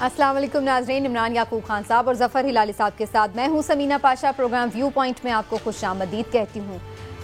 अस्सलाम वालेकुम नाज़रीन, इमरान याकूब खान साहब और ज़फ़र हिलाली साहब के साथ मैं हूं Sameena Pasha. Programme view point में आपको खुशामदीद कहती हूं।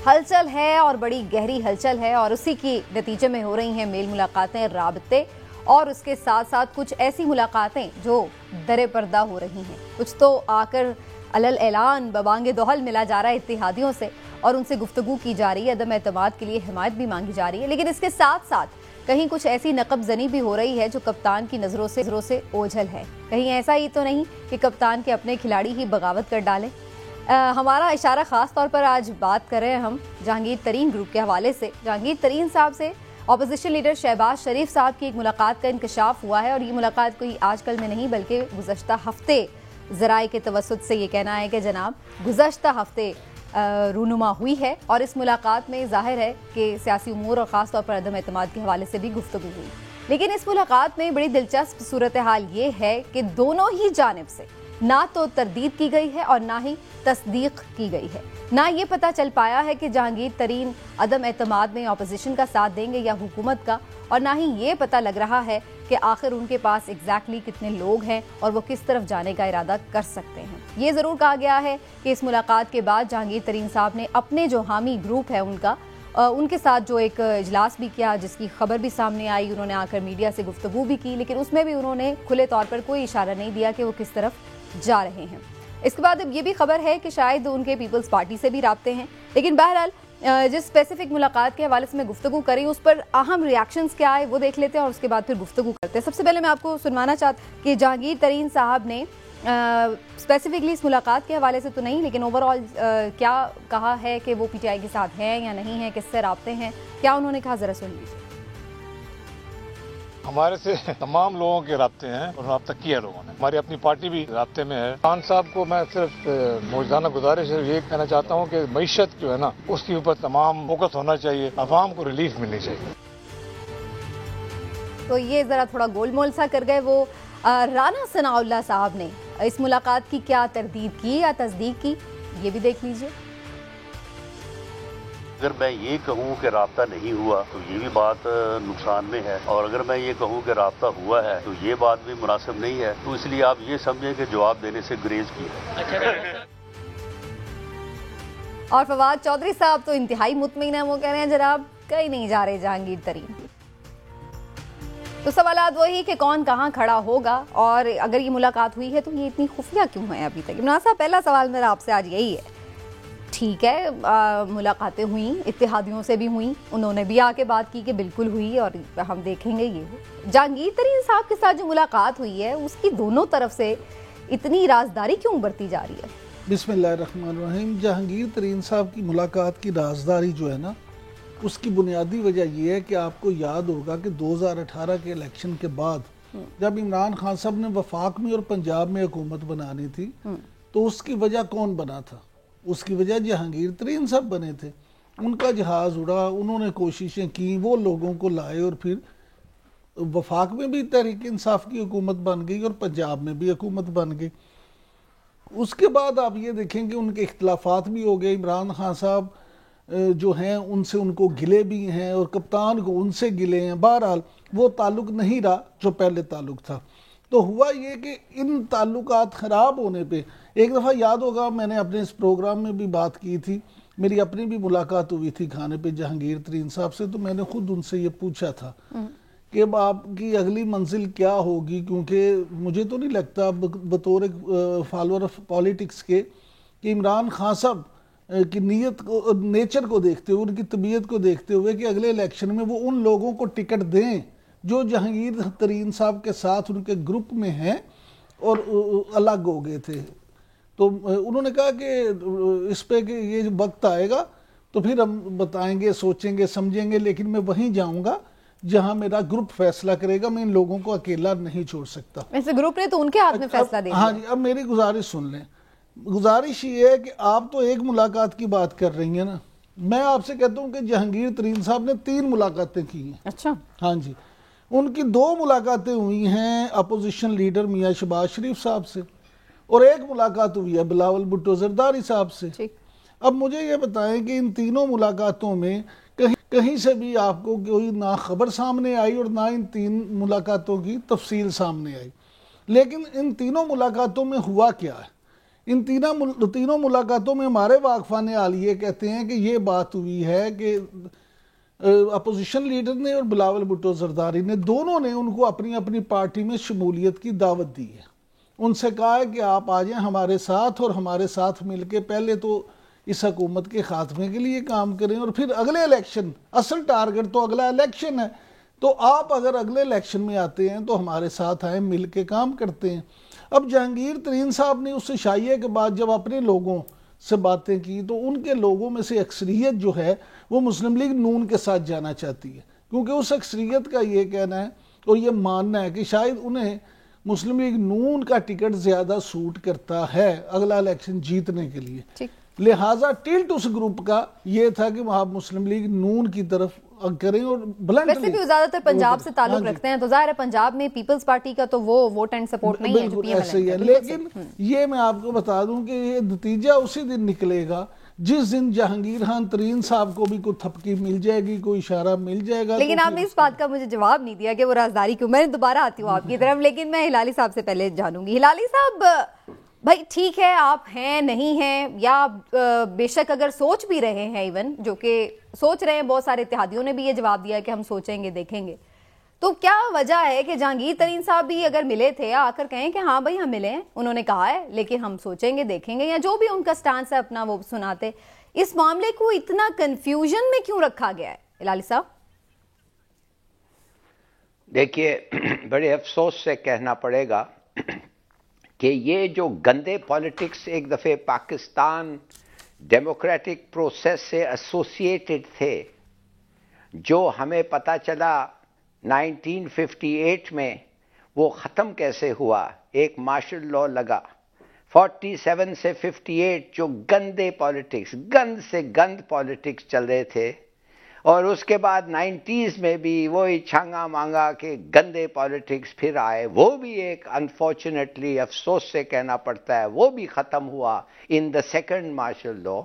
हलचल है और बड़ी गहरी हलचल है और उसी की नतीजे में हो रही हैं मेल मुलाकातें, राबते और उसके साथ साथ कुछ ऐसी मुलाकातें जो दरे पर्दा हो रही हैं। कुछ तो आकर अलल ऐलान बबांगे दोहल मिला जा रहा है इत्तेहादियों से और उनसे गुफ्तगू की जा रही है, अदम एतमाद के लिए हिमायत भी मांगी जा रही है। लेकिन इसके साथ साथ कहीं कुछ ऐसी नकबजनी भी हो रही है जो कप्तान की नज़रों से ओझल है। कहीं ऐसा ही तो नहीं कि कप्तान के अपने खिलाड़ी ही बगावत कर डालें। हमारा इशारा ख़ास तौर पर आज बात कर रहे हैं हम जहांगीर तरीन ग्रुप के हवाले से। जहांगीर तरीन साहब से अपोजिशन लीडर शहबाज शरीफ साहब की एक मुलाकात का इंकशाफ हुआ है और ये मुलाकात कोई आजकल में नहीं बल्कि गुज़श्ता हफ्ते ज़राए के तवस्सुत से ये कहना है कि जनाब गुज़श्ता हफ्ते रूनुमा हुई है और इस मुलाकात में जाहिर है कि सियासी उमूर और ख़ास तौर पर अदम एतमाद के हवाले से भी गुफ्तगू हुई। लेकिन इस मुलाकात में बड़ी दिलचस्प सूरत हाल ये है कि दोनों ही जानिब से ना तो तरदीद की गई है और ना ही तस्दीक की गई है। ना ये पता चल पाया है कि जहांगीर तरीन अदम एतमाद में अपोजिशन का साथ देंगे या हुकूमत का, और ना ही ये पता लग रहा है कि आखिर उनके पास एग्जैक्टली कितने लोग हैं और वो किस तरफ जाने का इरादा कर सकते हैं। ये ज़रूर कहा गया है कि इस मुलाकात के बाद जहांगीर तरीन साहब ने अपने जो हामी ग्रुप है उनके साथ जो एक इजलास भी किया जिसकी खबर भी सामने आई। उन्होंने आकर मीडिया से गुफ्तगू भी की, लेकिन उसमें भी उन्होंने खुले तौर पर कोई इशारा नहीं दिया कि वो किस तरफ जा रहे हैं। इसके बाद अब ये भी खबर है कि शायद उनके पीपल्स पार्टी से भी राब्ते हैं। लेकिन बहरहाल जिस स्पेसिफिक मुलाकात के हवाले से मैं गुफ्तगू करी उस पर अहम रिएक्शंस क्या आए वो देख लेते हैं और उसके बाद फिर गुफ्तगू करते हैं। सबसे पहले मैं आपको सुनवाना चाहती कि जहांगीर तरीन साहब ने स्पेसिफिकली इस मुलाकात के हवाले से तो नहीं लेकिन ओवरऑल क्या कहा है कि वो पीटीआई के साथ हैं या नहीं है, किससे राब्ते हैं, क्या उन्होंने कहा, जरा सुन लीजिए। हमारे से तमाम लोगों के राब्ते हैं और रब्ता किया लोगों ने, हमारी अपनी पार्टी भी राब्ते में है। खान साहब को मैं सिर्फ मौजूदा गुजारिश ये कहना चाहता हूँ कि मईशत जो है ना उसके ऊपर तमाम फोकस होना चाहिए, अवाम को रिलीफ मिलनी चाहिए। तो ये जरा थोड़ा गोलमोल सा कर गए वो। राना सनाउल्लाह साहब ने इस मुलाकात की क्या तरदीद की या तस्दीक की, ये भी देख लीजिए। अगर मैं ये कहूँ कि राब्ता नहीं हुआ तो ये भी बात नुकसान में है, और अगर मैं ये कहूँ कि राब्ता हुआ है तो ये बात भी मुनासिब नहीं है। तो इसलिए आप ये समझें कि जवाब देने से गुरेज किया। और फवाद चौधरी साहब तो इंतहाई मुतमईन है, वो कह रहे हैं जनाब कहीं नहीं जा रहे जहांगीर तरीन। तो सवालात वही कि कौन कहाँ खड़ा होगा और अगर ये मुलाकात हुई है तो ये इतनी खुफिया क्यों है अभी तक। इमरान साहब, पहला सवाल मेरा आपसे आज यही है। ठीक है, मुलाकातें हुई, इत्तेहादियों से भी हुई, उन्होंने भी आके बात की कि बिल्कुल हुई और हम देखेंगे ये हो। जहांगीर तरीन साहब के साथ जो मुलाकात हुई है उसकी दोनों तरफ से इतनी राजदारी क्यों बरती जा रही है? बिस्मिल्लाहिर्रहमानिर्रहीम। जहांगीर तरीन साहब की मुलाकात की राजदारी जो है ना उसकी बुनियादी वजह यह है कि आपको याद होगा कि 2018 के इलेक्शन के बाद जब इमरान खान साहब ने वफाक में और पंजाब में हुकूमत बनानी थी तो उसकी वजह कौन बना था? उसकी वजह जहांगीर तरीन साहब बने थे। उनका जहाज़ उड़ा, उन्होंने कोशिशें की, वो लोगों को लाए और फिर वफाक में भी तहरीक इंसाफ की हुकूमत बन गई और पंजाब में भी हुकूमत बन गई। उसके बाद आप ये देखेंगे उनके इख्तलाफात भी हो गए। इमरान खान साहब जो हैं उनसे उनको गिले भी हैं और कप्तान को उनसे गिले हैं। बहरहाल वो ताल्लुक नहीं रहा जो पहले ताल्लुक था। तो हुआ ये कि इन ताल्लुकात ख़राब होने पे एक दफ़ा याद होगा मैंने अपने इस प्रोग्राम में भी बात की थी, मेरी अपनी भी मुलाकात हुई थी खाने पे जहांगीर तरीन साहब से। तो मैंने खुद उनसे ये पूछा था कि अब आपकी अगली मंजिल क्या होगी, क्योंकि मुझे तो नहीं लगता बतौर फॉलोअर ऑफ पॉलिटिक्स के कि इमरान खान साहब की नीयत को, नेचर को देखते हुए, उनकी तबीयत को देखते हुए कि अगले इलेक्शन में वो उन लोगों को टिकट दें जो जहांगीर तरीन साहब के साथ उनके ग्रुप में हैं और अलग हो गए थे। तो उन्होंने कहा कि इस पे कि ये वक्त आएगा तो फिर हम बताएंगे, सोचेंगे, समझेंगे, लेकिन मैं वहीं जाऊंगा जहां मेरा ग्रुप फैसला करेगा। मैं इन लोगों को अकेला नहीं छोड़ सकता। वैसे ग्रुप ने तो उनके हाथ में फैसला दे दिया। हाँ जी, अब मेरी गुजारिश सुन लें। गुजारिश ये है कि आप तो एक मुलाकात की बात कर रही हैं ना, मैं आपसे कहता हूँ कि जहांगीर तरीन साहब ने 3 मुलाकातें की हैं। अच्छा। हाँ जी, उनकी 2 मुलाकातें हुई हैं अपोजिशन लीडर मियाँ शहबाज शरीफ साहब से और 1 मुलाकात हुई है बिलावल भुट्टो जरदारी साहब से। अब मुझे ये बताएं कि इन तीनों मुलाकातों में कहीं से भी आपको कोई ना खबर सामने आई और ना इन 3 मुलाकातों की तफसील सामने आई। लेकिन इन तीनों मुलाकातों में हुआ क्या है? इन तीनों मुलाकातों में हमारे वाकफान आल ये कहते हैं कि ये बात हुई है कि अपोजिशन लीडर ने और बिलावल भुट्टो जरदारी ने, दोनों ने उनको अपनी अपनी पार्टी में शमूलियत की दावत दी है। उनसे कहा है कि आप आ जाएं हमारे साथ और हमारे साथ मिलके पहले तो इस हुकूमत के खात्मे के लिए काम करें और फिर अगले इलेक्शन, असल टारगेट तो अगला इलेक्शन है, तो आप अगर अगले इलेक्शन में आते हैं तो हमारे साथ आए, मिल के काम करते हैं। अब जहांगीर तरीन साहब ने उस शाइये के बाद जब अपने लोगों से बातें की तो उनके लोगों में से अक्सरियत जो है वो मुस्लिम लीग नून के साथ जाना चाहती है, क्योंकि उस अक्सरियत का ये कहना है और ये मानना है कि शायद उन्हें मुस्लिम लीग नून का टिकट ज़्यादा सूट करता है अगला इलेक्शन जीतने के लिए। लिहाजा टिल्ट उस ग्रुप का ये था कि वहाँ मुस्लिम लीग नून की तरफ करें और वैसे भी ज्यादातर पंजाब से ताल्लुक रखते हैं, तो जाहिर है पंजाब में पीपल्स पार्टी का तो वो वोट एंड सपोर्ट नहीं है जो पीएम ऐसे ही है। लेकिन ये मैं आपको बता दूं कि ये नतीजा उसी दिन निकलेगा जिस दिन जहांगीर खान तरीन साहब को भी कोई थपकी मिल जाएगी, कोई इशारा मिल जाएगा। लेकिन तो आपने इस बात का मुझे जवाब नहीं दिया कि वो राजदारी क्यों। मैं दोबारा आती हूँ आपकी तरफ, लेकिन मैं हिलाली साहब से पहले जानूंगी। हिलाली साहब, भाई ठीक है आप हैं नहीं हैं, या बेशक अगर सोच भी रहे हैं, इवन जो कि सोच रहे हैं, बहुत सारे इत्तेहादियों ने भी ये जवाब दिया कि हम सोचेंगे देखेंगे, तो क्या वजह है कि जहांगीर तरीन साहब भी अगर मिले थे आकर कहें कि हाँ भाई हम मिले हैं, उन्होंने कहा है लेकिन हम सोचेंगे देखेंगे, या जो भी उनका स्टांस है अपना वो सुनाते। इस मामले को इतना कंफ्यूजन में क्यों रखा गया है हिलाली साहब? देखिए, बड़े अफसोस से कहना पड़ेगा कि ये जो गंदे पॉलिटिक्स एक दफ़े पाकिस्तान डेमोक्रेटिक प्रोसेस से एसोसिएटेड थे, जो हमें पता चला 1958 में वो ख़त्म कैसे हुआ, एक मार्शल लॉ लगा। 47 से 58 जो गंदे पॉलिटिक्स, गंद से गंद पॉलिटिक्स चल रहे थे, और उसके बाद 90s में भी वही छांगा मांगा के गंदे पॉलिटिक्स फिर आए। वो भी एक अनफॉर्चुनेटली अफसोस से कहना पड़ता है वो भी ख़त्म हुआ in the second martial law.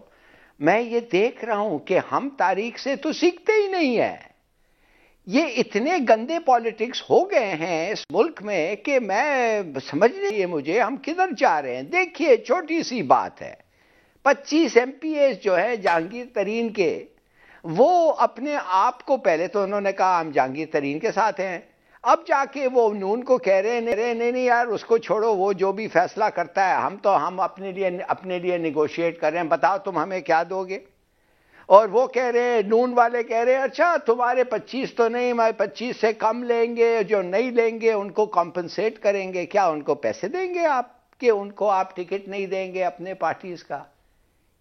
मैं ये देख रहा हूँ कि हम तारीख से तो सीखते ही नहीं है। ये इतने गंदे पॉलिटिक्स हो गए हैं इस मुल्क में कि मैं समझ नहीं है मुझे हम किधर जा रहे हैं। देखिए, छोटी सी बात है, 25 MPs जो है जहांगीर तरीन के, वो अपने आप को, पहले तो उन्होंने कहा हम जहांगीर तरीन के साथ हैं, अब जाके वो नून को कह रहे हैं नहीं यार उसको छोड़ो, वो जो भी फैसला करता है हम अपने लिए निगोशिएट कर रहे हैं, बताओ तुम हमें क्या दोगे। और वो कह रहे हैं, नून वाले कह रहे हैं अच्छा तुम्हारे 25 तो नहीं, हमारे 25 से कम लेंगे, जो नहीं लेंगे उनको कॉम्पनसेट करेंगे। क्या उनको पैसे देंगे आप कि उनको आप टिकट नहीं देंगे अपने पार्टीज का?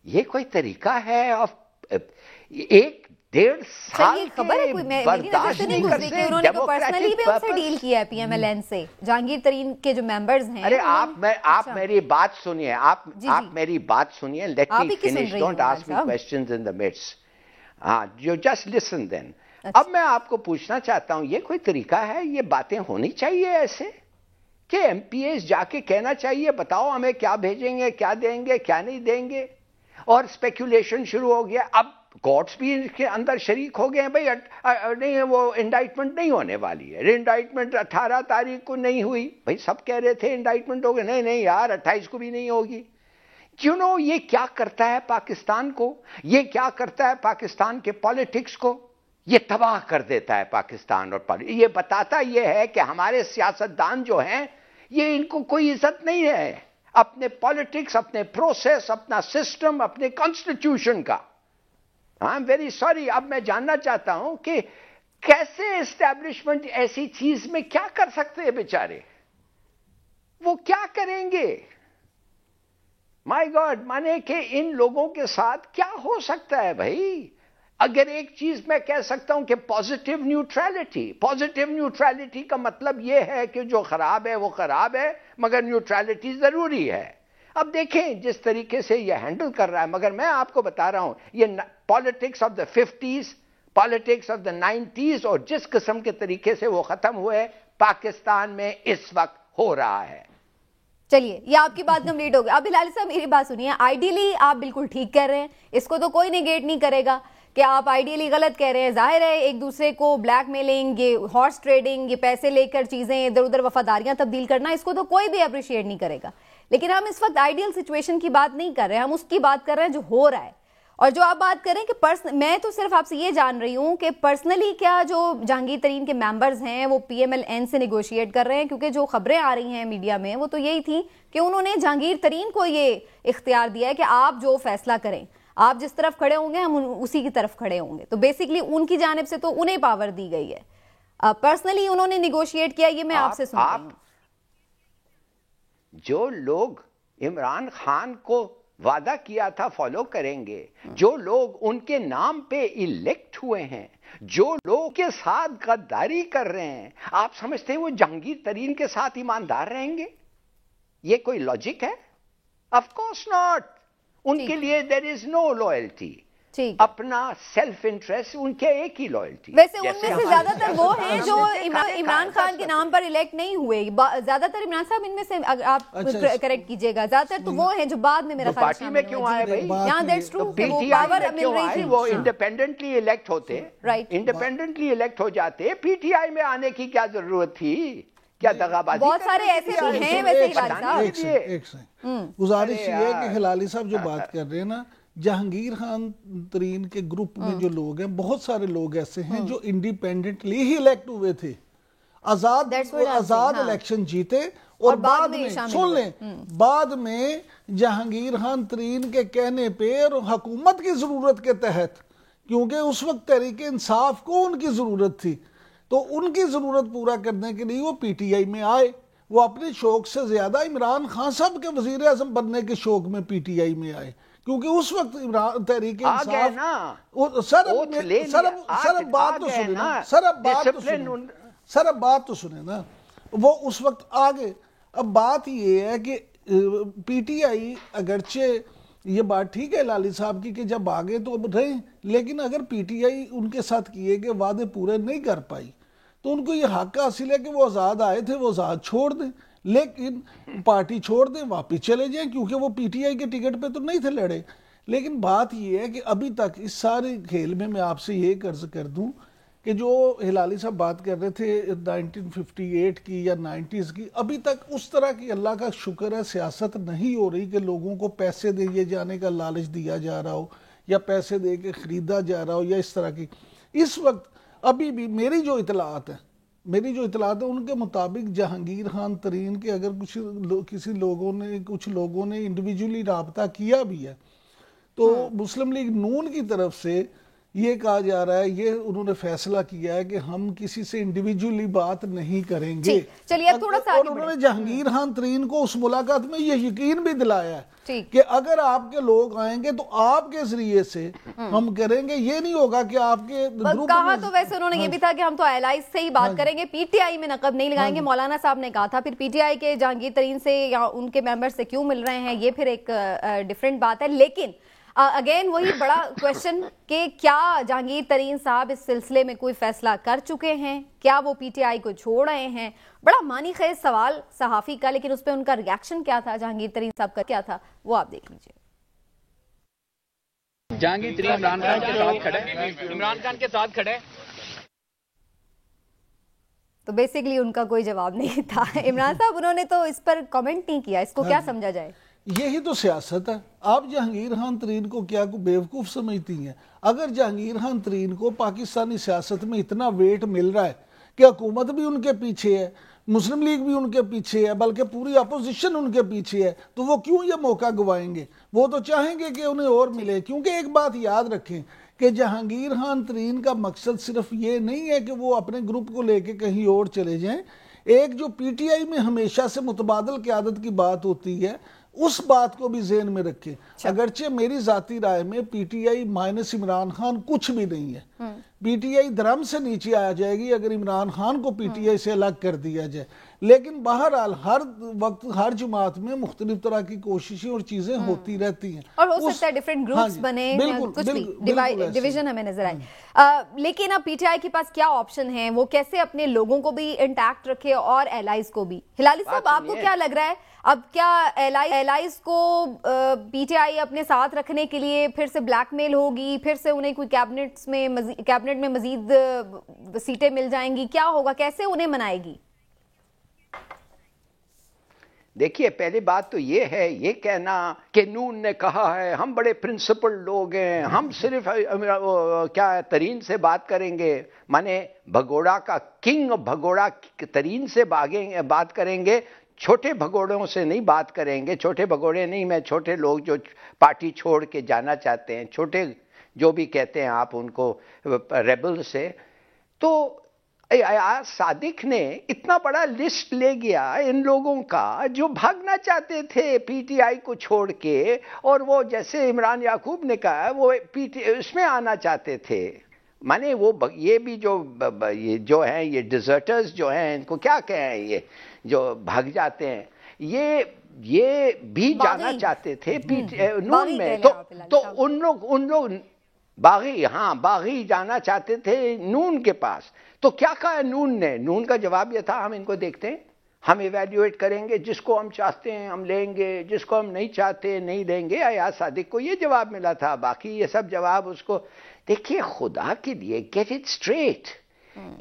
ये कोई तरीका है? ऑफ 1-1.5 साल खबर है कोई बर्दाश्त नहीं कर सकते। उन्होंने तो पर्सनली भी हमसे डील किया है PMLN से, जहांगीर तरीन के जो मेंबर्स हैं। अरे आप मेरी बात सुनिए, आप मेरी बात सुनिए, let me finish, don't ask me questions in the midst. हाँ, यू जस्ट लिसन देन। अब मैं आपको पूछना चाहता हूं, ये कोई तरीका है? ये बातें होनी चाहिए ऐसे कि MPs जाके कहना चाहिए बताओ हमें क्या भेजेंगे, क्या देंगे, क्या नहीं देंगे, और स्पेकुलेशन शुरू हो गया। अब कोर्ट्स भी इसके अंदर शरीक हो गए हैं। भाई नहीं, वो इंडाइटमेंट नहीं होने वाली है, इंडाइटमेंट 18 तारीख को नहीं हुई। भाई सब कह रहे थे इंडाइटमेंट हो गए, नहीं यार 28 को भी नहीं होगी। यू नो, ये क्या करता है पाकिस्तान को, ये क्या करता है पाकिस्तान के पॉलिटिक्स को, ये तबाह कर देता है पाकिस्तान और पॉलिटिक्स। ये बताता ये है कि हमारे सियासतदान जो हैं ये इनको कोई इज्जत नहीं है अपने पॉलिटिक्स, अपने प्रोसेस, अपना सिस्टम, अपने कॉन्स्टिट्यूशन का। I am very sorry. अब मैं जानना चाहता हूं कि कैसे एस्टैब्लिशमेंट ऐसी चीज में क्या कर सकते हैं बेचारे, वो क्या करेंगे? माय गॉड, माने कि इन लोगों के साथ क्या हो सकता है भाई? अगर एक चीज मैं कह सकता हूं कि पॉजिटिव न्यूट्रलिटी का मतलब यह है कि जो खराब है वो खराब है, मगर न्यूट्रलिटी जरूरी है। अब देखें जिस तरीके से ये हैंडल कर रहा है, मगर मैं आपको बता रहा हूं ये politics of the 50s, politics of the 90s, और जिस किस्म के तरीके से वो खत्म हुए पाकिस्तान में इस वक्त हो रहा है। चलिए, ये आपकी बात कंप्लीट हो गई। अब हिलाली साहब मेरी बात सुनिए, आइडियली आप बिल्कुल ठीक कह रहे हैं, इसको तो कोई नेगेट नहीं करेगा कि आप आइडियली गलत कह रहे हैं। जाहिर है एक दूसरे को ब्लैकमेलिंग, ये हॉर्स ट्रेडिंग, ये पैसे लेकर चीजें इधर उधर वफादारियां तब्दील करना, इसको तो कोई भी अप्रिशिएट नहीं करेगा। लेकिन हम इस वक्त आइडियल सिचुएशन की बात नहीं कर रहे हैं, हम उसकी बात कर रहे हैं जो हो रहा है। और जो आप बात करें कि मैं तो सिर्फ आपसे ये जान रही हूं कि पर्सनली क्या जो जहांगीर तरीन के मेंबर्स हैं वो PMLN से नेगोशिएट कर रहे हैं, क्योंकि जो खबरें आ रही हैं मीडिया में वो तो यही थी कि उन्होंने जहांगीर तरीन को ये इख्तियार दिया है कि आप जो फैसला करें, आप जिस तरफ खड़े होंगे हम उसी की तरफ खड़े होंगे। तो बेसिकली उनकी जानिब से तो उन्हें पावर दी गई है, पर्सनली उन्होंने नेगोशिएट किया। ये मैं आपसे सुन रही हूं। जो लोग इमरान खान को वादा किया था फॉलो करेंगे, जो लोग उनके नाम पे इलेक्ट हुए हैं, जो लोग के साथ गद्दारी कर रहे हैं, आप समझते हैं वो जहांगीर तरीन के साथ ईमानदार रहेंगे? ये कोई लॉजिक है? Of course not. उनके लिए देयर इज नो लॉयल्टी, अपना सेल्फ इंटरेस्ट, उनके एक ही लॉयल्टी। वैसे उनमें से ज्यादातर वो हैं जो इमरान खान के नाम पर इलेक्ट नहीं हुए, ज्यादातर इमरान साहब इनमें से, अगर आप करेक्ट कीजिएगा, ज्यादातर तो वो हैं जो बाद में मेरा ख्याल पार्टी में क्यों आए भाई? यहाँ दैट्स ट्रू, पावर मिल रही थी, वो इंडिपेंडेंटली इलेक्ट होते, राइट, इंडिपेंडेंटली इलेक्ट हो जाते। PTI में आने की क्या जरूरत थी? क्या दगाबाजी? बहुत सारे ऐसे भी हैं वैसे हिलाली साहब। गुजारिश ये है कि हिलाली साहब जो बात कर रहे हैं ना, जहांगीर खान तरीन के ग्रुप में जो लोग हैं, बहुत सारे लोग ऐसे हैं जो इंडिपेंडेंटली ही इलेक्ट हुए थे, आजाद इलेक्शन जीते, और बाद में सुन लें, बाद में जहांगीर खान तरीन के कहने पे और हुकूमत की जरूरत के तहत, क्योंकि उस वक्त तहरीके इंसाफ को उनकी जरूरत थी, तो उनकी जरूरत पूरा करने के लिए वो PTI में आए। वो अपने शौक से ज्यादा इमरान खान साहब के वजीर आजम बनने के शौक में PTI में आए, क्योंकि उस वक्त इमरान तहरीके इंसाफ सर अब बात तो सुने ना, वो उस वक्त आ गए। अब बात ये है कि PTI, अगरचे ये बात ठीक है लाली साहब की कि जब आ गए तो अब रहे, लेकिन अगर PTI उनके साथ किए गए वादे पूरे नहीं कर पाई तो उनको ये हक हासिल है कि वो आज़ाद आए थे, वो आज़ाद छोड़ दें, लेकिन पार्टी छोड़ दें, वापिस चले जाएं, क्योंकि वो PTI के टिकट पे तो नहीं थे लड़े। लेकिन बात ये है कि अभी तक इस सारे खेल में मैं आपसे ये कर्ज कर दूं कि जो हिलाली साहब बात कर रहे थे 1958 की या 90s की, अभी तक उस तरह की अल्लाह का शुक्र है सियासत नहीं हो रही कि लोगों को पैसे दिए जाने का लालच दिया जा रहा हो या पैसे दे के ख़रीदा जा रहा हो या इस तरह की। इस वक्त अभी भी मेरी जो इतलात है उनके मुताबिक जहांगीर खान तरीन के अगर कुछ लोगों ने इंडिविजुअली राब्ता किया भी है तो मुस्लिम लीग नून की तरफ से ये कहा जा रहा है, ये उन्होंने फैसला किया है कि हम किसी से इंडिविजुअली बात नहीं करेंगे। चलिए अब थोड़ा सा और उन्होंने जहांगीर खान तरीन को उस मुलाकात में ये यकीन भी दिलाया है कि अगर आपके लोग आएंगे तो आपके जरिए से हम करेंगे, ये नहीं होगा कि आपके ग्रुप कहा। तो वैसे उन्होंने ये भी था कि हम तो एलाइज से ही बात करेंगे, PTI में नकब नहीं लगाएंगे, मौलाना साहब ने कहा था। फिर PTI के जहांगीर तरीन से या उनके मेंबर से क्यों मिल रहे हैं, ये फिर एक डिफरेंट बात है। लेकिन अगेन वही बड़ा क्वेश्चन कि क्या जहांगीर तरीन साहब इस सिलसिले में कोई फैसला कर चुके हैं, क्या वो PTI को छोड़ रहे हैं? बड़ा मानी खेज सवाल सहाफी का, लेकिन उस पर उनका रिएक्शन क्या था, जहांगीर तरीन साहब का क्या था, वो आप देख लीजिए। जहांगीर तरीन इमरान खान के साथ खड़े, तो बेसिकली उनका कोई जवाब नहीं था। इमरान साहब उन्होंने तो इस पर कमेंट नहीं किया, इसको क्या समझा जाए? यही तो सियासत है। आप जहांगीर खान तरीन को क्या बेवकूफ़ समझती हैं? अगर जहांगीर खान तरीन को पाकिस्तानी सियासत में इतना वेट मिल रहा है कि हुकूमत भी उनके पीछे है, मुस्लिम लीग भी उनके पीछे है, बल्कि पूरी अपोजिशन उनके पीछे है, तो वो क्यों ये मौका गंवाएंगे? वो तो चाहेंगे कि उन्हें और मिले, क्योंकि एक बात याद रखें कि जहांगीर खान तरीन का मकसद सिर्फ ये नहीं है कि वो अपने ग्रुप को लेके कहीं और चले जाएं। एक जो PTI में हमेशा से मुतबादल क़यादत की बात होती है, उस बात को भी ज़हन में रखें। अगरचे मेरी जाती राय में PTI माइनस इमरान खान कुछ भी नहीं है। PTI धर्म से नीचे आ जाएगी अगर इमरान खान को PTI से अलग कर दिया जाए। लेकिन बहरहाल हर वक्त हर जमात में मुख्तलिफ तरह की कोशिशें और चीजें होती रहती हैं, और हो सकता है डिफरेंट ग्रुप्स बने, कुछ भी डिवीजन हमें नजर आए। लेकिन अब PTI के पास क्या ऑप्शन है, वो कैसे अपने लोगों को भी इंटैक्ट रखे और एलाइज को भी? हिलाली साहब, आपको क्या लग रहा है अब क्या एलाइज को पीटीआई अपने साथ रखने के लिए फिर से ब्लैकमेल होगी, फिर से उन्हें कोई कैबिनेट में मजीद सीटें मिल जाएंगी, क्या होगा, कैसे उन्हें मनाएगी? देखिए, पहली बात तो ये है, ये कहना कि नून ने कहा है हम बड़े प्रिंसिपल लोग हैं, हम सिर्फ क्या तरीन से बात करेंगे, माने भगोड़ा का किंग भगोड़ा तरीन से बात करेंगे, छोटे भगोड़ों से नहीं बात करेंगे। छोटे भगोड़े नहीं, मैं छोटे लोग जो पार्टी छोड़ के जाना चाहते हैं, छोटे जो भी कहते हैं आप उनको, रेबल से। तो सादिक ने इतना बड़ा लिस्ट ले गया इन लोगों का जो भागना चाहते थे पीटीआई को छोड़ के, और वो जैसे इमरान याकूब ने कहा वो इसमें आना चाहते थे। माने वो ये भी जो हैं ये डिजर्टर्स जो हैं, इनको क्या कहें, ये जो भाग जाते हैं, ये भी जाना चाहते थे नून में। तो उन लोग बागी, हाँ बागी जाना चाहते थे नून के पास। तो क्या कहा नून ने? नून का जवाब यह था हम इनको देखते हैं, हम इवैल्यूएट करेंगे, जिसको हम चाहते हैं हम लेंगे, जिसको हम नहीं चाहते नहीं लेंगे। अयाज सादिक को ये जवाब मिला था, बाकी ये सब जवाब उसको। देखिए, खुदा के लिए गेट इट स्ट्रेट,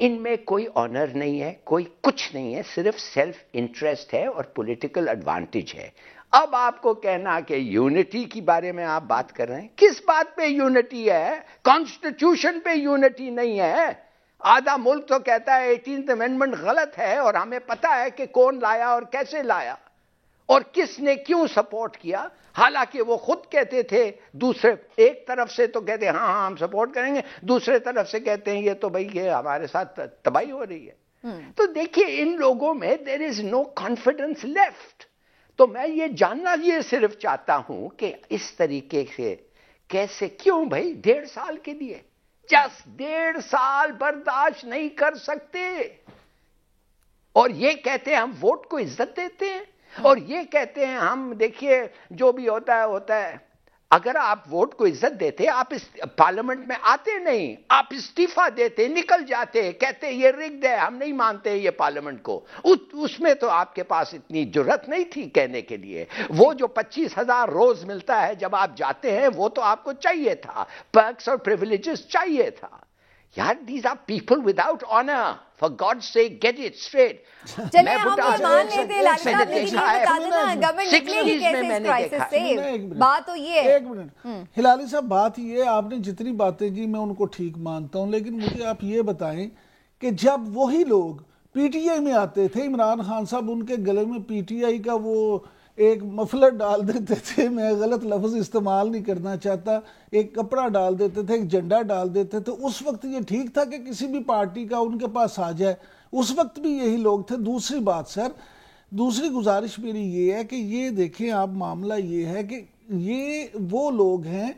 इनमें कोई ऑनर नहीं है, कोई कुछ नहीं है, सिर्फ सेल्फ इंटरेस्ट है और पॉलिटिकल एडवांटेज है। अब आपको कहना कि यूनिटी की बारे में आप बात कर रहे हैं, किस बात पे यूनिटी है? कॉन्स्टिट्यूशन पे यूनिटी नहीं है। आधा मुल्क तो कहता है 18th अमेंडमेंट गलत है, और हमें पता है कि कौन लाया और कैसे लाया और किसने क्यों सपोर्ट किया। हालांकि वो खुद कहते थे, दूसरे एक तरफ से तो कहते हैं हाँ हम सपोर्ट करेंगे, दूसरे तरफ से कहते हैं ये तो भाई ये हमारे साथ तबाही हो रही है। तो देखिए, इन लोगों में there is no confidence left. तो मैं ये जानना ये सिर्फ चाहता हूं कि इस तरीके से कैसे, क्यों भाई 1.5 साल के लिए, जस्ट 1.5 साल बर्दाश्त नहीं कर सकते, और ये कहते हैं हम वोट को इज्जत देते हैं, और ये कहते हैं हम, देखिए जो भी होता है। अगर आप वोट को इज्जत देते, आप इस पार्लियामेंट में आते नहीं, आप इस्तीफा देते, निकल जाते, कहते ये रिग्ड है, हम नहीं मानते ये पार्लियामेंट को। उसमें तो आपके पास इतनी जुर्रत नहीं थी कहने के लिए। वो जो 25,000 रोज मिलता है जब आप जाते हैं, वो तो आपको चाहिए था, पर्क्स और प्रिविलेजेस चाहिए था। यार, these are people without honor. For God's sake, get it straight. चलिए हम तो मान लेते हैं लाली साहब, लेकिन ये बता देना गवर्नमेंट निकलेगी कैसे इस क्राइसिस से? बात तो ये है। एक मिनट हिलाली साहब, बात ये, आपने जितनी बातें की मैं उनको ठीक मानता हूं, लेकिन मुझे आप ये बताएं कि जब वही लोग पीटीआई में आते थे, इमरान खान साहब उनके गले में पीटीआई का वो एक मफलर डाल देते थे, मैं गलत लफ्ज़ इस्तेमाल नहीं करना चाहता, एक कपड़ा डाल देते थे, एक झंडा डाल देते थे, उस वक्त ये ठीक था कि किसी भी पार्टी का उनके पास आ जाए? उस वक्त भी यही लोग थे। दूसरी बात सर, दूसरी गुजारिश मेरी ये है कि ये देखें आप, मामला ये है कि ये वो लोग हैं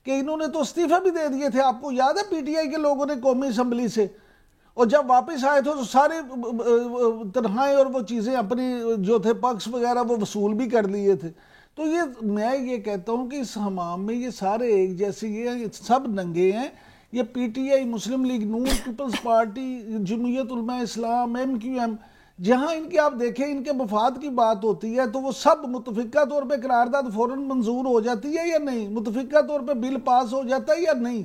कि इन्होंने तो इस्तीफा भी दे दिए थे। आपको याद है पीटीआई के लोगों ने कौमी असम्बली से, और जब वापस आए थे तो सारे तनख्वाहें और वो चीज़ें अपनी जो थे पक्ष वगैरह वो वसूल भी कर लिए थे। तो ये मैं ये कहता हूँ कि इस हमाम में ये सारे एक जैसे, ये सब नंगे हैं। ये पीटीआई, मुस्लिम लीग नून, पीपल्स पार्टी, जमीयत उलमा इस्लाम, MQM, जहाँ इनके आप देखें इनके मफाद की बात होती है तो वो सब मुतफिका तौर पर करारदाद फौरन मंजूर हो जाती है या नहीं, मुतफिका तौर पर बिल पास हो जाता है या नहीं।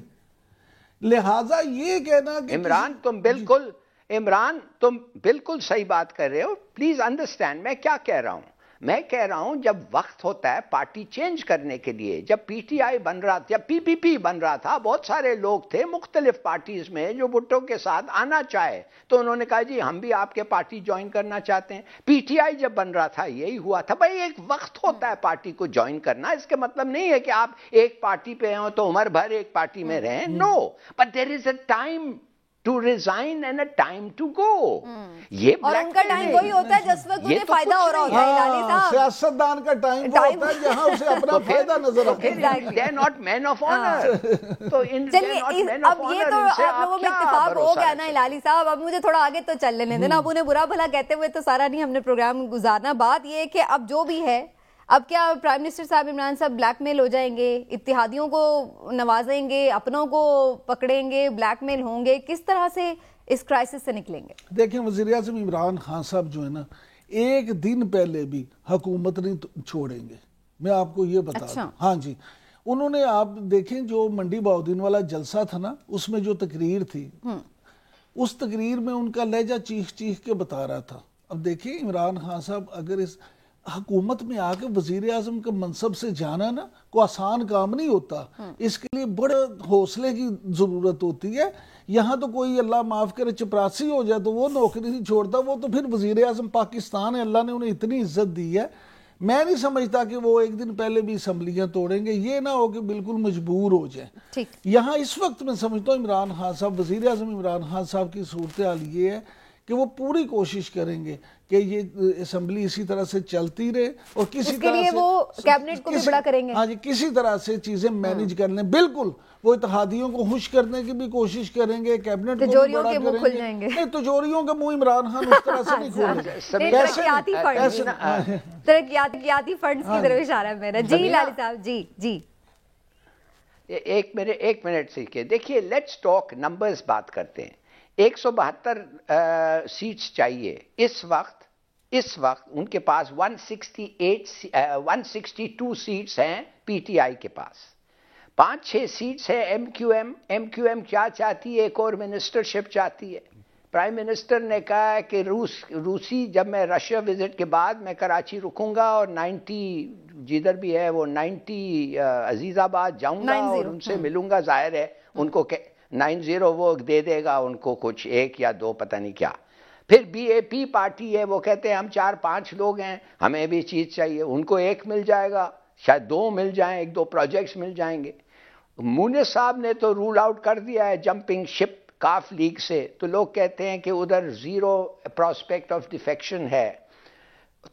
लिहाजा ये कहना कि इमरान तुम बिल्कुल सही बात कर रहे हो। प्लीज अंडरस्टैंड मैं क्या कह रहा हूं। मैं कह रहा हूं जब वक्त होता है पार्टी चेंज करने के लिए, जब पीटीआई बन रहा था, जब पीपीपी बन रहा था, बहुत सारे लोग थे मुख्तलिफ पार्टीज में जो भुट्टो के साथ आना चाहे, तो उन्होंने कहा जी हम भी आपके पार्टी ज्वाइन करना चाहते हैं। पीटीआई जब बन रहा था यही हुआ था। भाई एक वक्त होता है पार्टी को ज्वाइन करना, इसके मतलब नहीं है कि आप एक पार्टी पे हो तो उम्र भर एक पार्टी में रहें। No, but there is a time to resign and a time to go। ये और उनका टाइम वही होता है जिस वक्त उन्हें फायदा हो रहा होता है लाली साहब। सियासतदान का टाइम वो होता है जहां उसे अपना फायदा नजर आता है। They are not men of honor। तो चलिए अब ये तो आप लोगों में इत्तेफाक हो गया ना लाली साहब, अब मुझे थोड़ा आगे तो चल लेने देना। अब उन्हें बुरा भला कहते हुए तो सारा नहीं हमने प्रोग्राम गुजारना। बात ये है कि अब जो भी है, अब क्या प्राइम मिनिस्टर साहब इमरान साहब ब्लैकमेल हो जाएंगे, इत्तेहादियों को नवाजेंगे, अपनों को पकड़ेंगे, ब्लैकमेल होंगे, किस तरह से इस क्राइसिस से निकलेंगे? देखें, वज़ीर-ए-आज़म इमरान खान साहब जो है ना, एक दिन पहले भी हुकूमत नहीं छोड़ेंगे, मैं आपको ये बता दूं। हाँ जी, उन्होंने, आप देखें जो मंडी बहाउद्दीन वाला जलसा था ना, उसमें जो तकरीर थी, उस तकरीर में उनका लहजा चीख चीख के बता रहा था। अब देखिए इमरान खान साहब अगर इस हुकूमत में आके वजीर आजम के मनसब से जाना ना कोई आसान काम नहीं होता, इसके लिए बड़े हौसले की जरूरत होती है। यहाँ तो कोई अल्लाह माफ करे चपरासी हो जाए तो वो नौकरी नहीं छोड़ता, वो तो फिर वजीर आजम पाकिस्तान है, अल्लाह ने उन्हें इतनी इज्जत दी है। मैं नहीं समझता कि वो एक दिन पहले भी असम्बलियां तोड़ेंगे, ये ना हो कि बिल्कुल मजबूर हो जाए। यहाँ इस वक्त मैं समझता हूँ इमरान खान साहब, वजीर आजम इमरान खान साहब की सूरत हाल ये है कि वो पूरी कोशिश करेंगे कि ये असम्बली इसी तरह से चलती रहे और किसी तरह से वो कैबिनेट को भी बड़ा करेंगे। हाँ जी, किसी तरह से चीजें मैनेज कर लें। बिल्कुल वो इत्तेहादियों को खुश करने की भी कोशिश करेंगे, कैबिनेट को भी बड़ा करेंगे। नहीं, तिजोरियों के मुंह इमरान खान उस तरह से नहीं खोलेंगे। तरक्याती फंड्स की तरफ इशारा है मेरा। जी लाली साहब, जी एक मिनट सीखे। देखिए, लेट्स टॉक नंबर्स, बात करते हैं। 172 सीट्स चाहिए इस वक्त उनके पास 162 सीट्स हैं पीटीआई के पास, 5-6 सीट्स है एमक्यूएम क्या चाहती है, एक और मिनिस्टरशिप चाहती है। प्राइम मिनिस्टर ने कहा है कि रूसी, जब मैं रशिया विजिट के बाद मैं कराची रुकूंगा और 90 जिधर भी है वो 90 अजीजाबाद जाऊंगा और उनसे मिलूंगा। जाहिर है उनको 90 वो दे देगा उनको कुछ 1 या 2 पता नहीं क्या। फिर बीएपी पार्टी है, वो कहते हैं हम 4-5 लोग हैं, हमें भी चीज चाहिए, उनको 1 मिल जाएगा, शायद 2 मिल जाएं, 1-2 प्रोजेक्ट्स मिल जाएंगे। मुनीस साहब ने तो रूल आउट कर दिया है जंपिंग शिप काफ लीग से, तो लोग कहते हैं कि उधर 0 प्रोस्पेक्ट ऑफ डिफेक्शन है।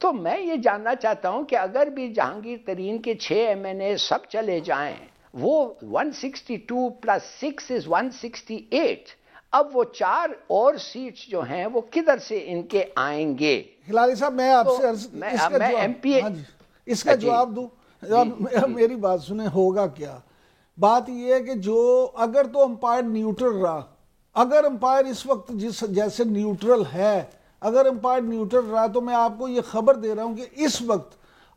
तो मैं ये जानना चाहता हूं कि अगर भी जहांगीर तरीन के 6 एमएनए सब चले जाएं, वो 162 + 6 इज 168, अब वो 4 और सीट्स जो हैं वो किधर से इनके आएंगे? हिलाली साहब, मैं आपसे मैं एमपी इसका जवाब दूं। मेरी बात सुने, होगा क्या? बात यह है कि जो अगर तो अंपायर न्यूट्रल रहा, अगर अंपायर इस वक्त जैसे न्यूट्रल है, अगर अंपायर न्यूट्रल रहा, तो मैं आपको ये खबर दे रहा हूं कि इस वक्त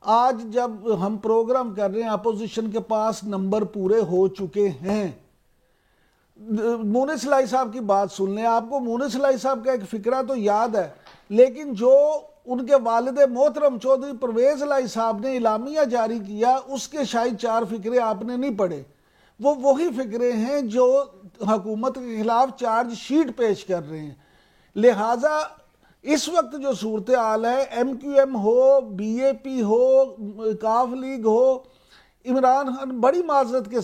आज जब हम प्रोग्राम कर रहे हैं अपोजिशन के पास नंबर पूरे हो चुके हैं। मुनीस लाई साहब की बात सुन लें, आपको मुनीस लाई साहब का एक फिक्रा तो याद है, लेकिन जो उनके वालिद मोहतरम चौधरी परवेज लाई साहब ने इलामिया जारी किया, उसके शायद 4 फिक्रे आपने नहीं पढ़े। वो वही फिक्रे हैं जो हुकूमत के खिलाफ चार्ज शीट पेश कर रहे हैं। लिहाजा इस वक्त जो सूरत हाल है, एमक्यूएम हो, बीएपी हो, काफ लीग हो, इमरान खान बड़ी माजरत के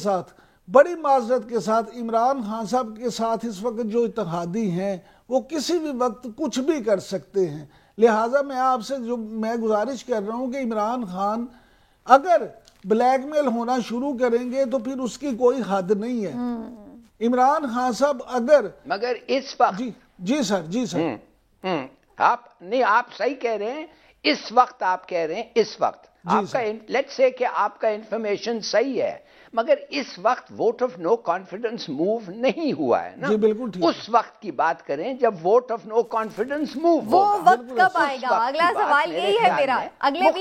साथ इमरान खान साहब के साथ इस वक्त जो इत्तेहादी हैं वो किसी भी वक्त कुछ भी कर सकते हैं। लिहाजा मैं आपसे मैं गुजारिश कर रहा हूं कि इमरान खान अगर ब्लैकमेल होना शुरू करेंगे तो फिर उसकी कोई हद नहीं है। इमरान खान साहब मगर इस वक्त जी सर आप सही कह रहे हैं। इस वक्त आप कह रहे हैं, इस वक्त आपका लेट्स से कि आपका इंफॉर्मेशन सही है, मगर इस वक्त vote of no confidence move नहीं हुआ है ना। जी बिल्कुल ठीक। उस वक्त की बात करें जब vote of no confidence move वो वक्त कब आएगा? अगला सवाल यही है मेरा। अगले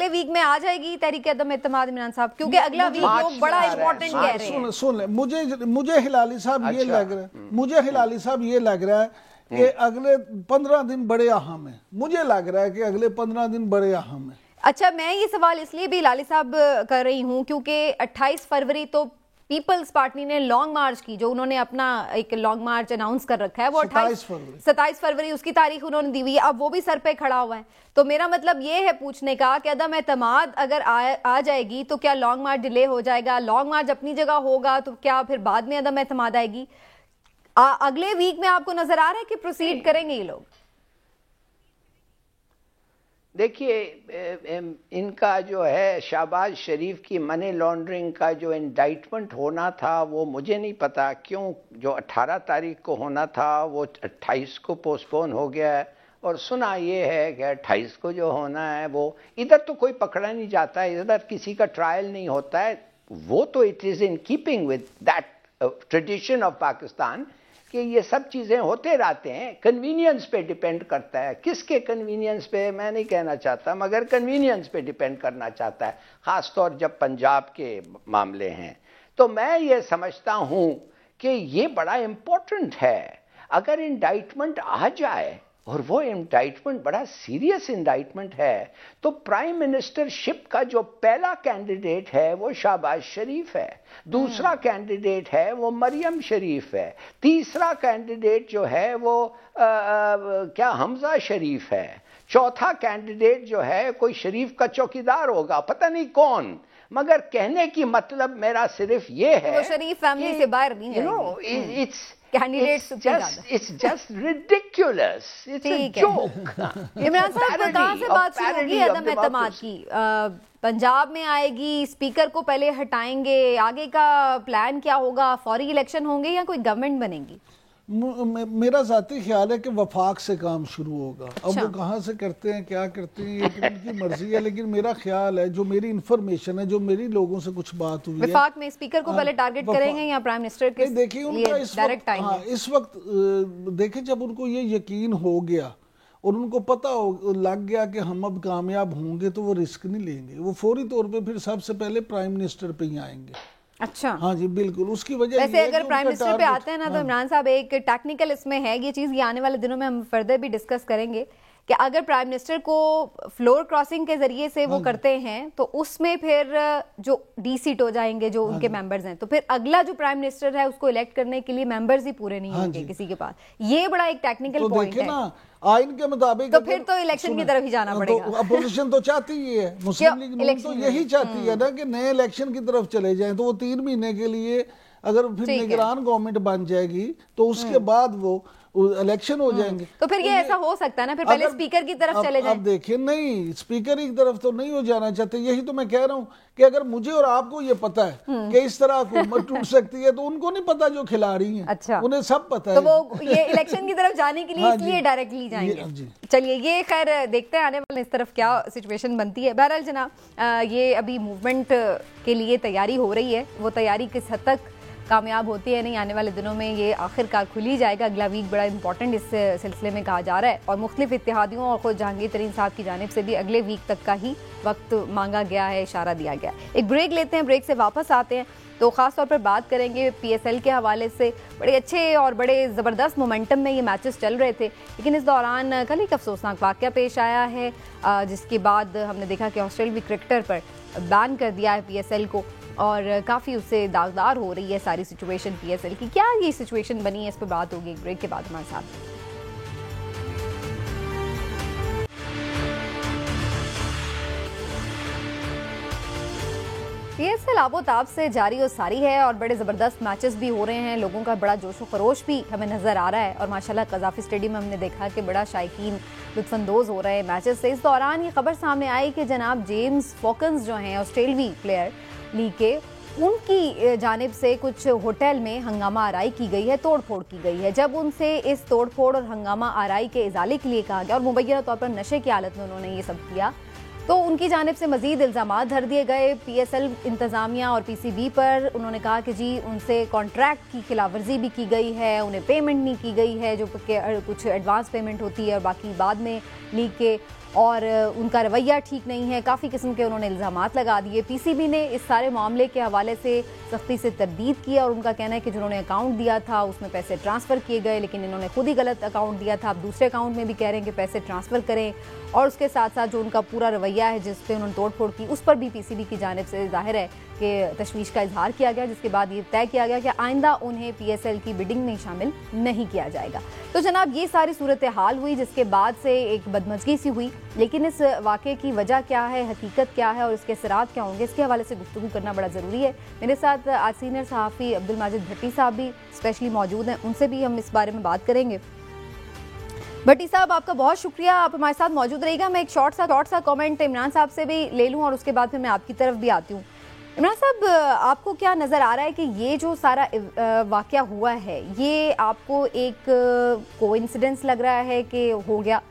वीक में आ जाएगी तहरीक अदम एतमाद इमरान साहब, क्योंकि अगला वीक लोग बड़ा इंपॉर्टेंट कह रहे हैं। सुन ले, मुझे हिलाली साहब ये लग रहा है कि अगले 15 दिन बड़े अहम है। मुझे लग रहा है कि अगले 15 दिन बड़े अहम है। अच्छा, मैं ये सवाल इसलिए भी लाली साहब कर रही हूं क्योंकि 28 फरवरी तो पीपल्स पार्टी ने लॉन्ग मार्च की, जो उन्होंने अपना एक लॉन्ग मार्च अनाउंस कर रखा है, वो 27 फरवरी उसकी तारीख उन्होंने दी हुई है। अब वो भी सर पे खड़ा हुआ है। तो मेरा मतलब ये है पूछने का कि अदम एतमाद अगर आ जाएगी तो क्या लॉन्ग मार्च डिले हो जाएगा? लॉन्ग मार्च अपनी जगह होगा तो क्या फिर बाद में अदम एतमाद आएगी? अगले वीक में आपको नजर आ रहा है कि प्रोसीड करेंगे ये लोग? देखिए, इनका जो है शहबाज शरीफ की मनी लॉन्ड्रिंग का जो इंडाइटमेंट होना था, वो मुझे नहीं पता क्यों जो 18 तारीख को होना था वो 28 को पोस्टपोन हो गया है। और सुना ये है कि 28 को जो होना है वो इधर तो कोई पकड़ा नहीं जाता है, इधर किसी का ट्रायल नहीं होता है। वो तो it is in keeping with that tradition of Pakistan कि ये सब चीज़ें होते रहते हैं, कन्वीनियंस पे डिपेंड करता है। किसके कन्वीनियंस पे मैं नहीं कहना चाहता, मगर कन्वीनियंस पे डिपेंड करना चाहता है, ख़ासतौर जब पंजाब के मामले हैं। तो मैं ये समझता हूँ कि ये बड़ा इम्पोर्टेंट है। अगर इंडाइटमेंट आ जाए और वो इंडाइटमेंट बड़ा सीरियस इंडाइटमेंट है, तो प्राइम मिनिस्टरशिप का जो पहला कैंडिडेट है वो शहबाज शरीफ है, दूसरा कैंडिडेट है वो मरियम शरीफ है, तीसरा कैंडिडेट जो है वो क्या हमजा शरीफ है, चौथा कैंडिडेट जो है कोई शरीफ का चौकीदार होगा, पता नहीं कौन। मगर कहने की मतलब मेरा सिर्फ ये है वो शरीफ फैमिली से बाहर नहीं जाएंगे। It's just ridiculous. It's a joke. Imran साहब कहाँ से बात शुरू होगी अदम एतमाद की? पंजाब में आएगी, स्पीकर को पहले हटाएंगे, आगे का प्लान क्या होगा? फौरी इलेक्शन होंगे या कोई गवर्नमेंट बनेगी? मेरा ज़ाती ख्याल है कि वफाक से काम शुरू होगा। अब वो कहाँ से करते हैं, क्या करते हैं, ये तो उनकी मर्जी है, लेकिन मेरा ख्याल है, जो मेरी इंफॉर्मेशन है, जो मेरी लोगों से कुछ बात हुई है, वफाक में स्पीकर को पहले टारगेट करेंगे या प्राइम मिनिस्टर के? देखिए उनका इस वक्त देखिए, जब उनको ये यकीन हो गया और उनको पता लग गया कि हम अब कामयाब होंगे, तो वो रिस्क नहीं लेंगे। वो फौरी तौर पे फिर सबसे पहले प्राइम मिनिस्टर पे ही आएंगे। अच्छा, हाँ जी बिल्कुल। उसकी वजह वैसे अगर प्राइम मिनिस्टर पे आते हैं ना, तो इमरान साहब एक टेक्निकल इसमें है ये चीज़, ये आने वाले दिनों में हम फर्दर भी डिस्कस करेंगे कि अगर प्राइम मिनिस्टर को फ्लोर क्रॉसिंग के जरिए से वो करते हैं, तो उसमें फिर जो डी-सीट हो जाएंगे जो उनके मेंबर्स हैं, तो फिर अगला जो प्राइम मिनिस्टर है उसको इलेक्ट करने के लिए मेंबर्स ही पूरे नहीं होंगे किसी के पास। ये बड़ा एक टेक्निकल पॉइंट है ना, आइन के मुताबिक। तो फिर तो इलेक्शन की तरफ ही जाना पड़ेगा। तो अपोजिशन तो चाहती ही है, मुस्लिम लीग नून तो यही चाहती है ना कि नए इलेक्शन की तरफ चले जाएं। तो वो 3 महीने के लिए अगर फिर निगरान गवर्नमेंट बन जाएगी, तो उसके बाद वो इलेक्शन हो जाएंगे। तो फिर ये ऐसा हो सकता है ना, फिर पहले स्पीकर की तरफ चले जाएं। अब देखिए, नहीं, स्पीकर की तरफ तो नहीं हो जाना चाहते। यही तो मैं कह रहा हूँ कि अगर मुझे और आपको ये पता है कि इस तरह हुकूमत टूट सकती है, तो उनको नहीं पता जो खिलाड़ी हैं। अच्छा, उन्हें सब पता तो है। वो ये इलेक्शन की तरफ जाने के लिए इसलिए डायरेक्टली जाएंगे। चलिए, ये खैर देखते हैं आने वाले इस तरफ क्या सिचुएशन बनती है। बहरहाल जनाब, ये अभी मूवमेंट के लिए तैयारी हो रही है, वो तैयारी किस हद तक कामयाब होती है नहीं, आने वाले दिनों में ये आखिरकार खुली जाएगा। अगला वीक बड़ा इंपॉर्टेंट इस सिलसिले में कहा जा रहा है, और मुख्तलिफ इत्तेहादियों और खुद जहांगीर तरीन साहब की जानिब से भी अगले वीक तक का ही वक्त मांगा गया है, इशारा दिया गया। एक ब्रेक लेते हैं, ब्रेक से वापस आते हैं तो ख़ास तौर पर बात करेंगे PSL के हवाले से। बड़े अच्छे और बड़े ज़बरदस्त मोमेंटम में ये मैचेस चल रहे थे, लेकिन इस दौरान कल एक अफसोसनाक वाक़या पेश आया है, जिसके बाद हमने देखा कि ऑस्ट्रेलियावी क्रिकेटर पर बैन कर दिया है PSL को, और काफ़ी उससे दागदार हो रही है सारी सिचुएशन PSL की। क्या ये सिचुएशन बनी है, इस पर बात होगी एक ब्रेक के बाद हमारे साथ। PSL आबोताब से जारी और सारी है, और बड़े ज़बरदस्त मैचेस भी हो रहे हैं, लोगों का बड़ा जोश व खरोश भी हमें नज़र आ रहा है, और माशाल्लाह कज़ाफ़ी स्टेडियम में हमने देखा कि बड़ा शायकीन लुत्फ़अंदोज़ हो रहे हैं मैचेस से। इस दौरान ये खबर सामने आई कि जनाब जेम्स फॉकन्स जो हैं ऑस्ट्रेलवी प्लेयर लीग के, उनकी जानिब से कुछ होटल में हंगामा आराई की गई है, तोड़ फोड़ की गई है। जब उनसे इस तोड़ फोड़ और हंगामा आराई के इजाले के लिए कहा गया, और मुबैना तौर पर नशे की हालत में उन्होंने ये सब किया, तो उनकी जानिब से मजीद इल्ज़ामात धर दिए गए PSL इंतज़ामिया और PCB पर। उन्होंने कहा कि जी उनसे कॉन्ट्रैक्ट की खिलाफवर्जी भी की गई है, उन्हें पेमेंट नहीं की गई है, जो कुछ एडवांस पेमेंट होती है और बाकी बाद में लीग के, और उनका रवैया ठीक नहीं है। काफ़ी किस्म के उन्होंने इल्ज़ामात लगा दिए। PCB ने इस सारे मामले के हवाले से सख्ती से तरदीद किया, और उनका कहना है कि जिन्होंने अकाउंट दिया था उसमें पैसे ट्रांसफ़र किए गए, लेकिन इन्होंने खुद ही गलत अकाउंट दिया था। अब दूसरे अकाउंट में भी कह रहे हैं कि पैसे ट्रांसफ़र करें, और उसके साथ साथ जो उनका पूरा रवैया है जिस पे उन्होंने तोड़ फोड़ की, उस पर भी PCB की जानिब से जाहिर है कि तशवीश का इजहार किया गया, जिसके बाद ये तय किया गया कि आइंदा उन्हें PSL की बिडिंग में शामिल नहीं किया जाएगा। तो जनाब ये सारी सूरत हाल हुई, जिसके बाद से एक बदमजगी सी हुई, लेकिन इस वाक़े की वजह क्या है, हकीकत क्या है और इसके असरात क्या होंगे, इसके हवाले से गुफ्तगू करना बड़ा ज़रूरी है। मेरे साथ आज सीनियर सहाफ़ी अब्दुल माजिद भट्टी साहब भी स्पेशली मौजूद हैं, उनसे भी हम इस बारे में बात करेंगे। भट्टी साहब, आपका बहुत शुक्रिया, आप हमारे साथ मौजूद रहिएगा। मैं एक शॉर्ट सा कमेंट इमरान साहब से भी ले लूँ, और उसके बाद फिर मैं आपकी तरफ भी आती हूँ। इमरान साहब, आपको क्या नज़र आ रहा है कि ये जो सारा वाक़या हुआ है, ये आपको एक कोइंसिडेंस लग रहा है कि हो गया,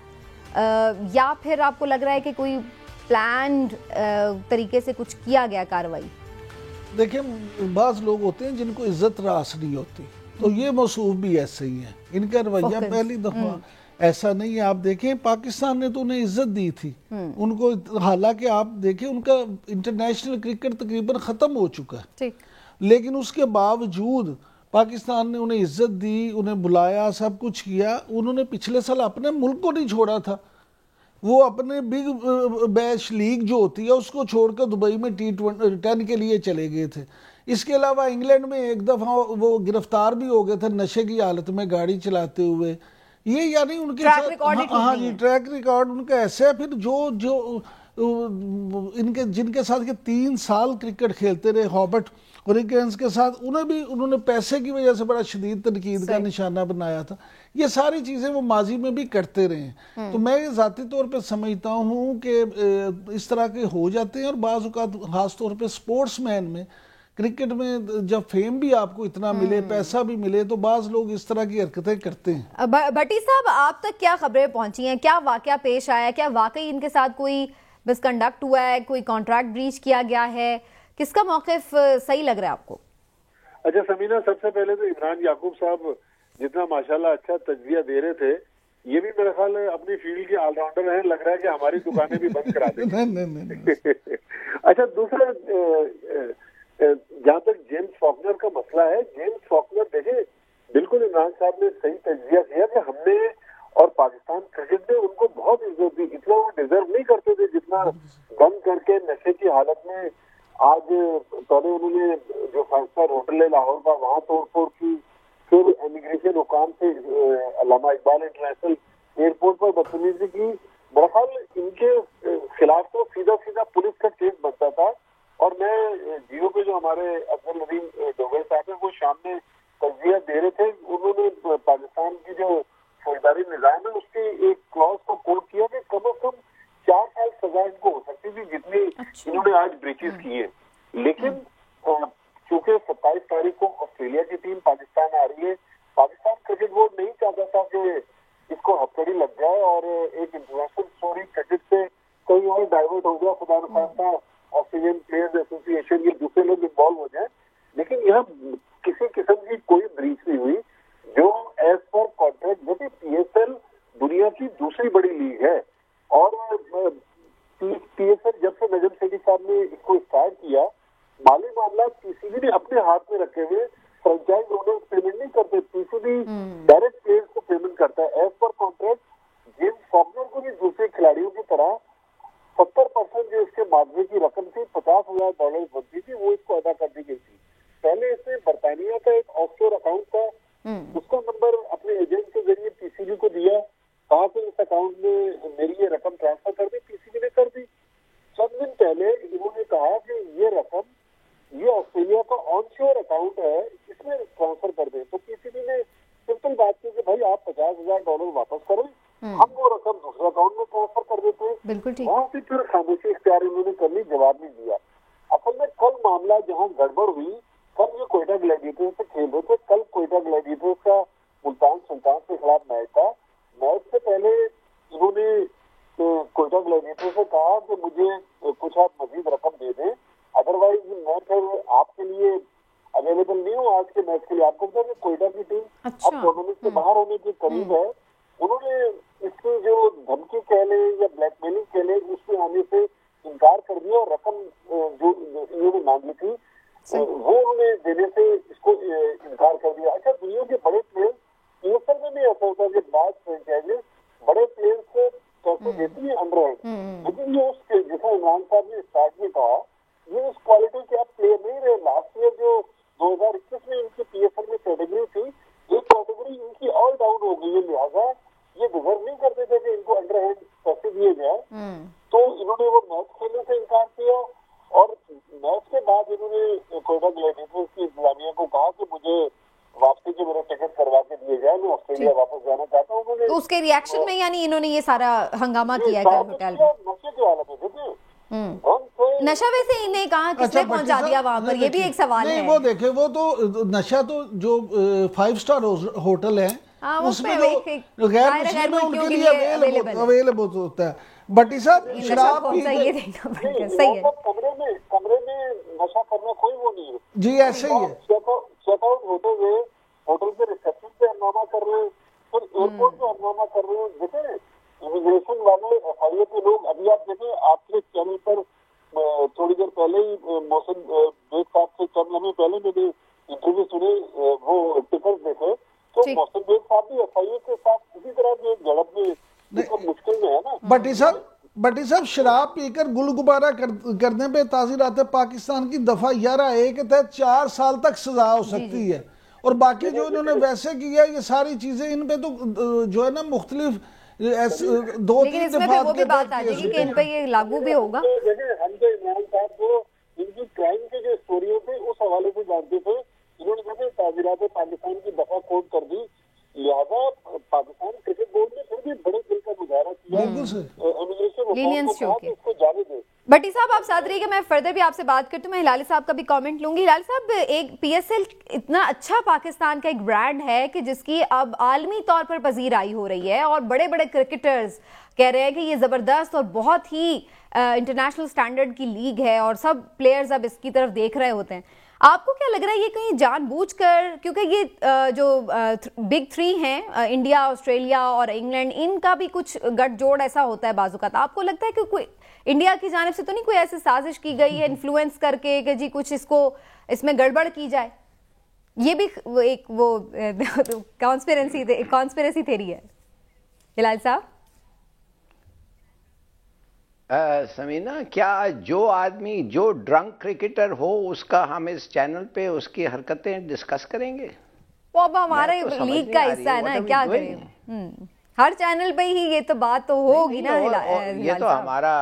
या फिर आपको लग रहा है कि कोई प्लान्ड तरीके से कुछ किया गया कार्रवाई? देखिए, बाज़ लोग होते हैं जिनको इज्जत रास नहीं होती, तो ये मौसूफ भी ऐसे ही है, इनका रवैया पहली दफा ऐसा नहीं है। आप देखें पाकिस्तान ने तो उन्हें इज्जत दी थी उनको, हालांकि आप देखें उनका इंटरनेशनल क्रिकेट तकरीबन ख़त्म हो चुका है, लेकिन उसके बावजूद पाकिस्तान ने उन्हें इज्जत दी, उन्हें बुलाया, सब कुछ किया। उन्होंने पिछले साल अपने मुल्क को नहीं छोड़ा था, वो अपने बिग बैश लीग जो होती है उसको छोड़कर दुबई में T10 के लिए चले गए थे। इसके अलावा इंग्लैंड में एक दफ़ा वो गिरफ्तार भी हो गए थे नशे की हालत में गाड़ी चलाते हुए। ये यानी उनके साथ हाँ जी ट्रैक रिकॉर्ड उनका ऐसा है। फिर जो इनके जिनके साथ के 3 साल क्रिकेट खेलते रहे हॉबर्ट हरिकेन्स के साथ, उन्होंने पैसे की वजह से बड़ा शदीद तनकीद का निशाना बनाया था। ये सारी चीज़ें वो माजी में भी करते रहे हैं। तो मैं ज़ाती तौर पे समझता हूँ कि इस तरह के हो जाते हैं। और बाज़ औक़ात ख़ास तौर पे स्पोर्ट्समैन में, क्रिकेट में जब फेम भी आपको इतना मिले, पैसा भी मिले, तो बाज़ लोग इस तरह की हरकतें करते हैं। भट्टी साहब, आप तक क्या खबरें पहुंची हैं? क्या वाकया पेश आया? क्या वाकई इनके साथ कोई मिसकंडक्ट हुआ है, कोई कॉन्ट्रैक्ट ब्रीच किया गया है? किसका मौक़िफ़ सही लग रहा है आपको? अच्छा समीना, सबसे पहले तो इमरान याकूब साहब जितना माशाल्लाह अच्छा तजज़िया दे रहे थे, ये भी मेरे ख्याल अपनी फील्ड के ऑलराउंडर हैं। लग रहा है कि हमारी दुकानें भी बंद करा देंगे। अच्छा, दूसरा जहाँ तक जेम्स फॉकनर का मसला है, जेम्स फॉकनर देखे बिल्कुल इमरान साहब ने सही तजज़िया किया कि हमने और पाकिस्तान क्रिकेट ने उनको बहुत इज्जत दी। इतना वो डिजर्व नहीं करते थे जितना बंद करके नशे की हालत में। आज पहले उन्होंने जो 5 स्टार होटल है लाहौर का, वहाँ तोड़फोड़ की, फिर इमिग्रेशन हुकाम से अल्लामा इकबाल इंटरनेशनल एयरपोर्ट पर बदतमीजी की। बहरहाल इनके खिलाफ तो सीधा सीधा पुलिस का केस बनता था। और मैं जियो पे जो हमारे अब्दुल नदीम डोगर साहब हैं, वो शाम में तजज़िया दे रहे थे। उन्होंने पाकिस्तान की जो फौजदारी निज़ाम है उसकी एक क्लॉज को कोट किया कि कम से कम 4 साल सजा इनको हो सकती थी जितनी इन्होंने आज ब्रीचेस की है। लेकिन चूंकि 27 तारीख को ऑस्ट्रेलिया की टीम पाकिस्तान आ रही है, पाकिस्तान क्रिकेट बोर्ड नहीं चाहता था कि इसको हथकड़ी लग जाए और एक इंटरनेशनल स्टोरी क्रिकेट से कहीं और डाइवर्ट हो गया। खुदा न खास्ता ऑस्ट्रेलियन प्लेयर्स एसोसिएशन ये दूसरे लोग इन्वॉल्व हो जाए। लेकिन यहाँ किसी किस्म की कोई ब्रीच नहीं हुई। जो एज पर कॉन्ट्रैक्ट, जैसे PSL दुनिया की दूसरी बड़ी लीग है और PSL जब से नजम सेठी साहब ने इसको स्टार्ट किया, माली मामला PCB ने अपने हाथ में रखे हुए, फ्रेंचाइज ओनर्स पेमेंट नहीं करते, PCB डायरेक्ट प्लेयर्स को पेमेंट करता है। As per contract James Faulkner को भी दूसरे खिलाड़ियों की तरह 70% जो इसके मार्जिन की रकम थी, $50,000 बनती थी, वो इसको अदा कर दी गई थी। पहले इसने बरतानिया का एक ऑफशोर अकाउंट था, उसका नंबर अपने एजेंट के जरिए PCB को दिया, कहा कि इस अकाउंट में मेरी ये रकम ट्रांसफर कर दी। PCB ने कर दी। चंद दिन पहले इन्होंने कहा कि ये रकम ये ऑस्ट्रेलिया का ऑनशोर अकाउंट है, इसमें ट्रांसफर कर दें। तो PCB ने सिंपल बात की कि भाई आप $50,000 वापस करें, हम वो रकम दूसरे अकाउंट में ट्रांसफर कर देते हैं। बिल्कुल ठीक। वहाँ से फिर खामोशी इख्तियार इन्होंने कर ली, जवाब नहीं दिया। असल में कल मामला जहाँ गड़बड़ हुई, कल ये कोयटा ग्लैडिएटर्स से खेल रहे थे। कल कोयटा ग्लैडिएटर्स का मुल्तान सुल्तान के खिलाफ मैच था। मैच से पहले इन्होंने कोयटा ग्लैडिएटर्स से कहा कि मुझे कुछ आप मजीद रकम दे दें, अदरवाइज मैं फिर आपके लिए अवेलेबल नहीं हूँ आज के मैच के लिए। आपको पता है कोयटा की टीम अब टूर्नामेंट से बाहर होने के करीब है। उन्होंने इसकी जो धमकी कह ले या ब्लैकमेलिंग कह ले, उसमें आने से इनकार कर दिया और रकम जो इन्होंने मांगी थी वो उन्होंने देने से इसको इनकार कर दिया। अच्छा, दुनिया के बड़े प्लेयर्स PSL में भी ऐसा होता है कि बाद फ्रेंचाइजेस बड़े प्लेयर्स को पैसे देती है अंडर हैंड, लेकिन ये उसके जैसा इमरान साहब ने स्टार्ट में कहा, ये उस क्वालिटी के आप प्लेयर नहीं रहे। लास्ट ईयर जो 2021 में इनकी PSL में कैटेगरी थी, ये कैटेगरी इनकी ऑल डाउन हो गई है, लिहाजा ये डिजर्व नहीं करते थे कि इनको अंडर हैंड पैसे दिए जाए। तो इन्होंने वो मैच खेलने से इनकार किया और मैच के बाद इन्होंने कोयटा ग्लैडिएटर्स की इंतजामिया को कहा कि मुझे वापसी के मेरे टिकट करवा के दिए जाए, मैं ऑस्ट्रेलिया वापस जाना चाहता हूँ। तो उसके रिएक्शन में यानी इन्होंने ये सारा हंगामा किया है होटल में। नशे की हालत में देखिए, नशा वैसे इन्हें कहाँ किसने पहुंचा दिया वहां पर, ये भी एक सवाल है। वो देखे, वो तो नशा तो जो 5 स्टार होटल है उसमें तो गैर मुस्लिम उनके लिए अवेलेबल होता है। भट्टी साहब, शराब सही है, कमरे में नशा करना कोई वो नहीं है जी, ऐसे ही है। चेकआउट होते हुए होटल के रिसेप्शन पे हंगामा कर रहे हैं, फिर एयरपोर्ट पे हंगामा कर रहे हैं। देखें इमिग्रेशन वाले एफआईए के लोग, अभी आप देखें आपके चैनल पर थोड़ी देर पहले ही मौसम बेग साहब से चंद लम्हे पहले मैंने इंटरव्यू सुने, वो टिकट देखे, तो मौसम बेग साहब भी एफआईए के साथ इसी तरह की झड़प में मुश्किल में है ना। भट्टी साहब शराब पीकर गुलगुबारा करने पे ताज़ीरात पाकिस्तान की दफा 11A के तहत 4 साल तक सजा हो सकती है, और बाकी जो इन्होंने वैसे किया ये सारी चीजें इन पे तो जो है ना मुख्तलिफ 2-3 दफा वो भी बात आ जाएगी कि इन पे ये लागू भी होगा। हम तो इमरान साहब को इनकी क्राइम के जो स्टोरियों थे उस हवाले से जानते थे। इन्होंने जैसे ताज़ीरात पाकिस्तान की दफा कोट कर दी, लिहाजा पाकिस्तान क्रिकेट बोर्ड ने फिर भी बड़े दिल का मुजाहरा किया इसको जाने दे। भट्टी साहब आप साथ रहिएगा, मैं फर्दर भी आपसे बात करती हूँ। मैं हिलाली साहब का भी कमेंट लूंगी। हिलाली साहब, एक पीएसएल इतना अच्छा पाकिस्तान का एक ब्रांड है कि जिसकी अब आलमी तौर पर पजीराई हो रही है, और बड़े बड़े क्रिकेटर्स कह रहे हैं कि ये जबरदस्त और बहुत ही इंटरनेशनल स्टैंडर्ड की लीग है, और सब प्लेयर्स अब इसकी तरफ देख रहे होते हैं। आपको क्या लग रहा है ये कहीं जानबूझकर, क्योंकि ये जो बिग 3 हैं इंडिया, ऑस्ट्रेलिया और इंग्लैंड, इनका भी कुछ गठजोड़ ऐसा होता है बाजू का, तो आपको लगता है कि कोई इंडिया की जानिब से तो नहीं कोई ऐसी साजिश की गई है इन्फ्लुएंस करके कि जी कुछ इसमें गड़बड़ की जाए? ये भी एक वो कॉन्स्पिरेसी थ्योरी है हिलाल साहब। समीना, क्या जो आदमी जो ड्रंक क्रिकेटर हो उसका हम इस चैनल पे उसकी हरकतें डिस्कस करेंगे? वो अब हमारे लीग का हिस्सा है ना, क्या करें, हर चैनल पे ही ये तो बात तो होगी ना। ये तो हमारा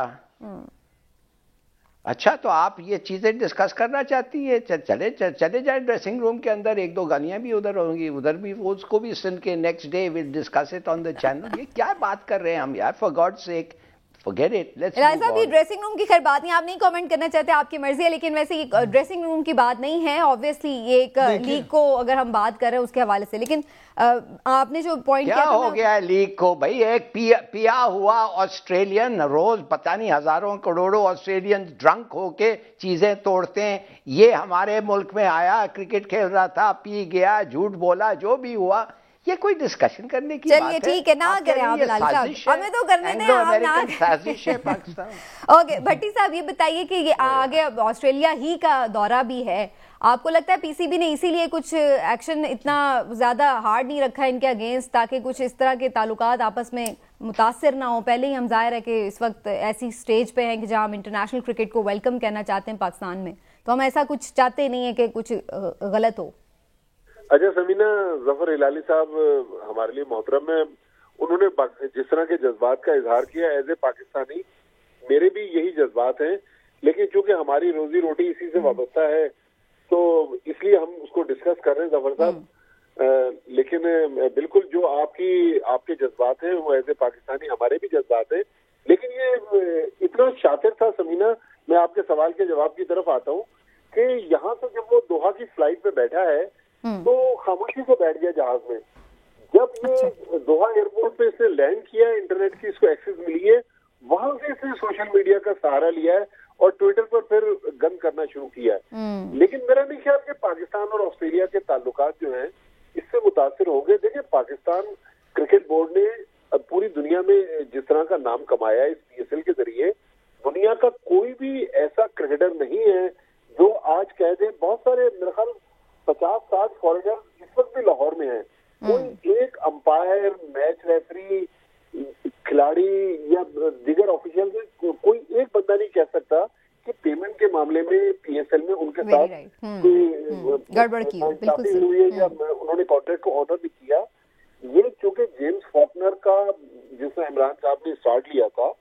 अच्छा, तो आप ये चीजें डिस्कस करना चाहती है, चले जाए ड्रेसिंग रूम के अंदर, 1-2 गालियां भी उधर होंगी, उधर भी उसको भी सुन के next day will discuss it on the channel. ये क्या बात कर रहे हैं हम यार, for God sake forget it, let's move on। ये ड्रेसिंग रूम की खैर बात नहीं, आप नहीं कमेंट करना चाहते, आपकी मर्जी है, लेकिन वैसे ये ड्रेसिंग रूम की बात नहीं है। ऑब्वियसली ये एक लीग को अगर हम बात कर रहे हैं उसके हवाले से, लेकिन आपने जो पॉइंट क्या हो गया है लीग को भाई? एक पिया हुआ ऑस्ट्रेलियन रोज पता नहीं हजारों करोड़ों ऑस्ट्रेलियन ड्रंक होके चीजें तोड़ते हैं। ये हमारे मुल्क में आया, क्रिकेट खेल रहा था, पी गया, झूठ बोला, जो भी हुआ, ये कोई डिस्कशन करने की बात है? चलिए ठीक है, ना करें आप हिलाल साहब, हमें तो करने दें, आप ना साजिश है पाकिस्तान। ओके भट्टी साहब, ये बताइए कि ये आगे ऑस्ट्रेलिया ही का दौरा भी है, आपको लगता है पीसीबी ने इसीलिए कुछ एक्शन इतना ज्यादा हार्ड नहीं रखा इनके अगेंस्ट, ताकि कुछ इस तरह के ताल्लुकात आपस में मुतासिर ना हो? पहले ही हम जाहिर है कि इस वक्त ऐसी स्टेज पे हैं कि जहां हम इंटरनेशनल क्रिकेट को वेलकम कहना चाहते हैं पाकिस्तान में, तो हम ऐसा कुछ चाहते नहीं है कि कुछ गलत हो। अच्छा समीना, जफर हिलाली साहब हमारे लिए मोहतरम है, उन्होंने जिस तरह के जज्बात का इजहार किया एज ए पाकिस्तानी, मेरे भी यही जज्बात हैं, लेकिन चूंकि हमारी रोजी रोटी इसी से वाबस्ता है तो इसलिए हम उसको डिस्कस कर रहे हैं जफर साहब। लेकिन बिल्कुल जो आपके जज्बात हैं वो एज ए पाकिस्तानी हमारे भी जज्बात हैं, लेकिन ये इतना शातिर था समीना, मैं आपके सवाल के जवाब की तरफ आता हूँ कि यहाँ से जब वो दोहा की फ्लाइट पे बैठा है तो खामोशी से बैठ गया जहाज में। जब ये दोहा एयरपोर्ट पे इसने लैंड किया, इंटरनेट की इसको एक्सेस मिली है, वहां से इसने सोशल मीडिया का सहारा लिया है और ट्विटर पर फिर गंद करना शुरू किया है। लेकिन मेरा नहीं ख्याल कि पाकिस्तान और ऑस्ट्रेलिया के ताल्लुकात जो हैं इससे मुतासिर होंगे। देखिए, पाकिस्तान क्रिकेट बोर्ड ने पूरी दुनिया में जिस तरह का नाम कमाया है इस पीएसएल के जरिए, दुनिया का कोई भी ऐसा क्रिकेटर नहीं है जो आज कह दे, बहुत सारे मेरे ख्याल 50-60 फॉरेनर इस वक्त भी लाहौर में हैं, कोई एक अंपायर, मैच रेफरी, खिलाड़ी या दीगर ऑफिशियल में कोई एक बंदा नहीं कह सकता कि पेमेंट के मामले में पीएसएल में उनके साथ गड़बड़ की हुई है या उन्होंने कॉन्ट्रैक्ट को ऑनर भी किया। ये चूंकि जेम्स फॉकनर का जिसने इमरान साहब ने स्टार्ट लिया था,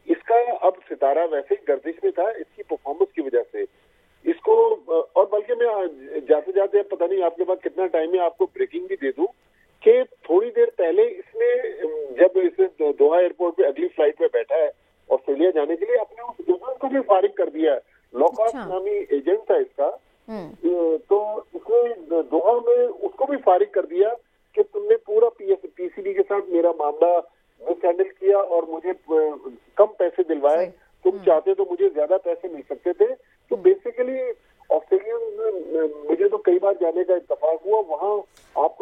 इसका अब सितारा वैसे ही गर्दिश में था इसकी परफॉर्मेंस की वजह से इसको। और बल्कि मैं जाते जाते, पता नहीं आपके पास कितना टाइम है, आपको ब्रेकिंग भी दे दूं कि थोड़ी देर पहले इसने, जब इसे दोहा एयरपोर्ट पे अगली फ्लाइट पे बैठा है ऑस्ट्रेलिया जाने के लिए, अपने उस एजेंट को भी फारिग कर दिया है। लॉकआउट नामी एजेंट था इसका, तो इसने दोहा में उसको भी फारिग कर दिया कि तुमने पूरा पीसीबी के साथ मेरा मामला मिसहैंडल किया और मुझे कम पैसे दिलवाए, तुम चाहते तो मुझे ज्यादा पैसे मिल सकते थे। तो बेसिकली ऑस्ट्रेलियन, मुझे तो कई बार जाने का इत्तेफाक हुआ, वहाँ आप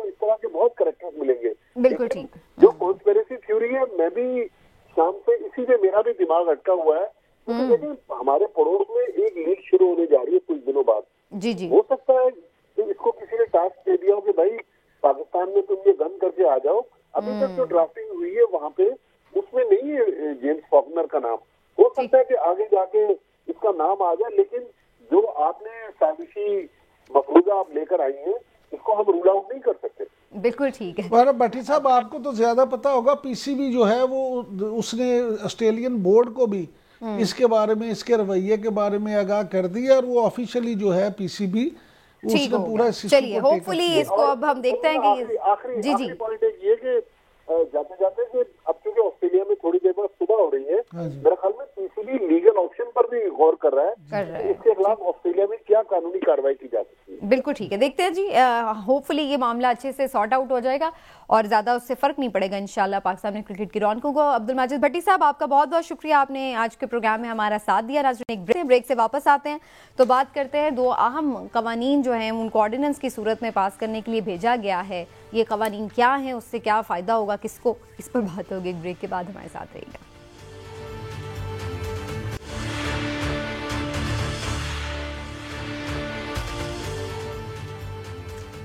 बिल्कुल लेकिन ठीक। जो कॉन्स्पिरेसी थ्योरी है, मैं भी शाम से इसी में मेरा भी दिमाग अटका हुआ है, क्योंकि देखिए हमारे पड़ोस में एक लीग शुरू होने जा रही है कुछ दिनों बाद। जी जी। हो सकता है कि इसको किसी ने टास्क दे दिया हो कि भाई पाकिस्तान में तुम ये बंद करके आ जाओ। अभी तक जो ड्राफ्टिंग हुई है वहाँ पे उसमें नहीं है जेम्स फॉकनर का नाम। हो सकता है कि आगे जाके इसका नाम आ जाए, लेकिन जो आपने साजिशी मफरूजा आप लेकर आई है, इसको हम रूल आउट नहीं कर सकते। बिल्कुल ठीक है। पर भट्टी साहब, आपको तो ज्यादा पता होगा, पीसीबी जो है वो उसने ऑस्ट्रेलियन बोर्ड को भी इसके बारे में, इसके रवैये के बारे में आगाह कर दिया, और वो ऑफिशियली जो है पीसीबी उसने पूरा चलिए होपफुली इसको अब हम देखते हैं कि आखिरी पॉइंट एक ये कि जाते जाते कि अब चूंकि ऑस्ट्रेलिया में थोड़ी देर बाद सुबह हो रही है, मेरे ख्याल में पीसीबी लीगल ऑप्शन पर भी गौर कर रहा है, इसके खिलाफ ऑस्ट्रेलिया में क्या कानूनी कार्रवाई की जा सकती है। बिल्कुल ठीक है, देखते हैं जी। होपफुली ये मामला अच्छे से सॉर्ट आउट हो जाएगा और ज्यादा उससे फर्क नहीं पड़ेगा इंशाल्लाह पाकिस्तान में क्रिकेट की रौनकों को। अब्दुल माजिद भट्टी साहब, आपका बहुत बहुत शुक्रिया, आपने आज के प्रोग्राम में हमारा साथ दिया। राजनीतिक ब्रेक से वापस आते हैं तो बात करते हैं दो अहम कवानीन जो हैं उनको ऑर्डिनेंस की सूरत में पास करने के लिए भेजा गया है। ये कवानीन क्या है, उससे क्या फायदा होगा किसको, इस पर बात होगी। एक ब्रेक के बाद हमारे साथ रहिएगा।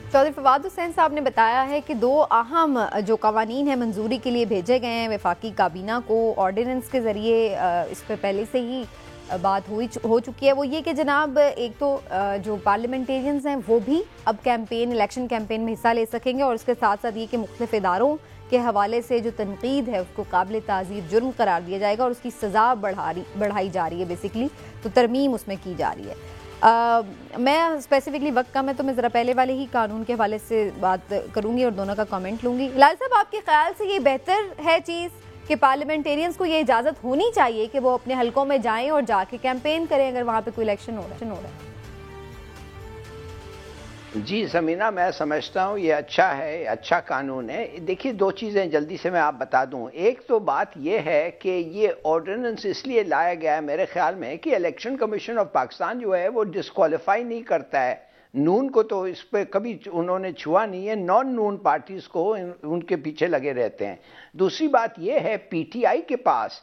चौधरी फवाद हुसैन साहब ने बताया है कि दो अहम जो कवानीन है मंजूरी के लिए भेजे गए हैं वफाकी काबीना को ऑर्डिनेंस के ज़रिए। इस पर पहले से ही बात हो चुकी है। वो ये कि जनाब, एक तो जो पार्लियामेंटेरियंस हैं वो भी अब कैंपेन, इलेक्शन कैंपेन में हिस्सा ले सकेंगे, और उसके साथ साथ ये कि मुख्तलिफ इदारों के हवाले से जो तनकीद है उसको काबिल ताज़ीर जुर्म करार दिया जाएगा और उसकी सज़ा बढ़ाई जा रही है। बेसिकली तो तरमीम उसमें की जा रही है। मैं स्पेसिफिकली वक्त कम है तो मैं ज़रा पहले वाले ही कानून के हवाले से बात करूंगी और दोनों का कमेंट लूंगी। लाल साहब, आपके ख्याल से ये बेहतर है चीज़ कि पार्लियामेंटेरियंस को ये इजाज़त होनी चाहिए कि वो अपने हलकों में जाएं और जाके कैंपेन करें अगर वहाँ पे कोई इलेक्शन हो रहा है? जी समीना, मैं समझता हूँ ये अच्छा है, अच्छा कानून है। देखिए, दो चीज़ें जल्दी से मैं आप बता दूँ। एक तो बात ये है कि ये ऑर्डिनेंस इसलिए लाया गया है मेरे ख्याल में कि इलेक्शन कमीशन ऑफ पाकिस्तान जो है वो डिस्क्वालीफाई नहीं करता है नून को, तो इस पर कभी उन्होंने छुआ नहीं है। नॉन नून पार्टीज़ को उनके पीछे लगे रहते हैं। दूसरी बात ये है, पीटीआई के पास,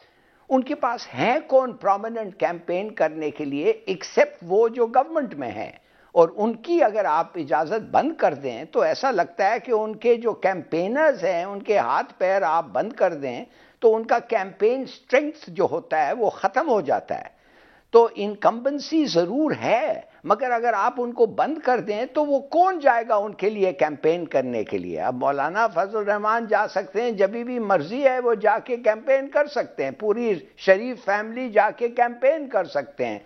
उनके पास है कौन प्रोमिनेंट कैंपेन करने के लिए एक्सेप्ट वो जो गवर्नमेंट में है। और उनकी अगर आप इजाज़त बंद कर दें तो ऐसा लगता है कि उनके जो कैंपेनर्स हैं उनके हाथ पैर आप बंद कर दें तो उनका कैंपेन स्ट्रेंथ जो होता है वो ख़त्म हो जाता है। तो इनकम्बेंसी ज़रूर है, मगर अगर आप उनको बंद कर दें तो वो कौन जाएगा उनके लिए कैंपेन करने के लिए। अब मौलाना फजल रहमान जा सकते हैं, जब भी मर्जी है वो जाके कैंपेन कर सकते हैं, पूरी शरीफ फैमिली जाके कैंपेन कर सकते हैं,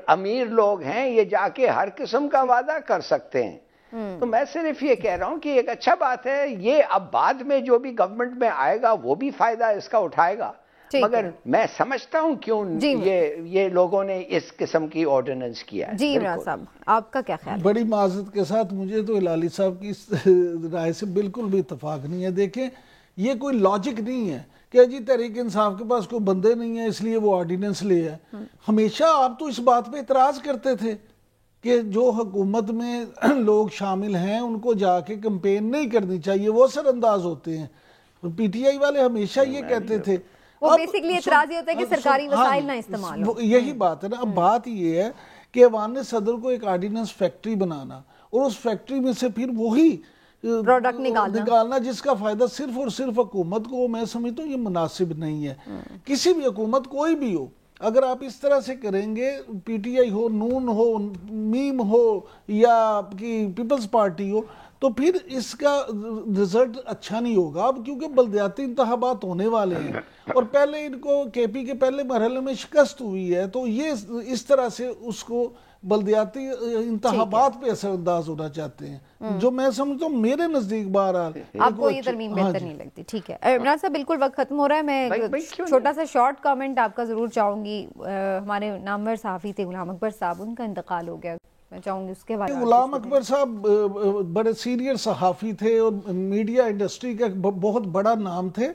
अमीर लोग हैं ये जाके हर किस्म का वादा कर सकते हैं। तो मैं सिर्फ ये कह रहा हूं कि एक अच्छा बात है ये। अब बाद में जो भी गवर्नमेंट में आएगा वो भी फायदा इसका उठाएगा, मगर मैं समझता हूं क्यों ये लोगों ने इस किस्म की ऑर्डिनेंस किया है। जी इमरान साहब, आपका क्या ख्याल है? बड़ी माजरत के साथ मुझे तो हिलाली साहब की इस राय से बिल्कुल भी इत्तेफाक नहीं है। देखें, ये कोई लॉजिक नहीं है कि जी तहरीक इंसाफ के पास कोई बंदे नहीं है इसलिए वो ऑर्डिनेंस ले है। हमेशा आप तो इस बात पे इतराज करते थे कि जो हुकूमत में लोग शामिल हैं उनको जाके कैंपेन नहीं करनी चाहिए, वो असरअंदाज होते हैं। पीटीआई वाले हमेशा ये कहते थे। वो बेसिकली इतराज ये होता है कि सरकारी वसाइल ना इस्तेमाल हो। यही बात है ना। अब बात ये है कि ऐवान सदर को एक ऑर्डिनेंस फैक्ट्री बनाना और उस फैक्ट्री में से फिर वही प्रोडक्ट निकालना जिसका फायदा सिर्फ और सिर्फ हुकूमत को, मैं समझता हूँ ये मुनासिब नहीं है। किसी भी हुकूमत कोई भी हो, अगर आप इस तरह से करेंगे, पीटीआई हो, नून हो, मीम हो या आपकी पीपल्स पार्टी हो, तो फिर इसका रिजल्ट अच्छा नहीं होगा। अब क्योंकि बल्दियाती इंतखाबात होने वाले हैं और पहले इनको केपी के पहले मरहले में शिकस्त हुई है, तो ये इस तरह से उसको बल्दियाती इंतखाबात पे असरअंदाज होना चाहते हैं, जो मैं समझता हूँ मेरे नजदीक बहरहाल आपको ये तरमीम बेहतर नहीं लगती। ठीक है इमरान साहब, बिल्कुल वक्त खत्म हो रहा है। मैं छोटा सा शॉर्ट कमेंट आपका जरूर चाहूंगी। हमारे नामवर सहाफी थे गुलाम अकबर साहब, उनका इंतकाल हो गया, मैं चाहूंगी उसके बारे में। गुलाम अकबर साहब बड़े सीनियर सहाफ़ी थे और मीडिया इंडस्ट्री का बहुत बड़ा नाम थे।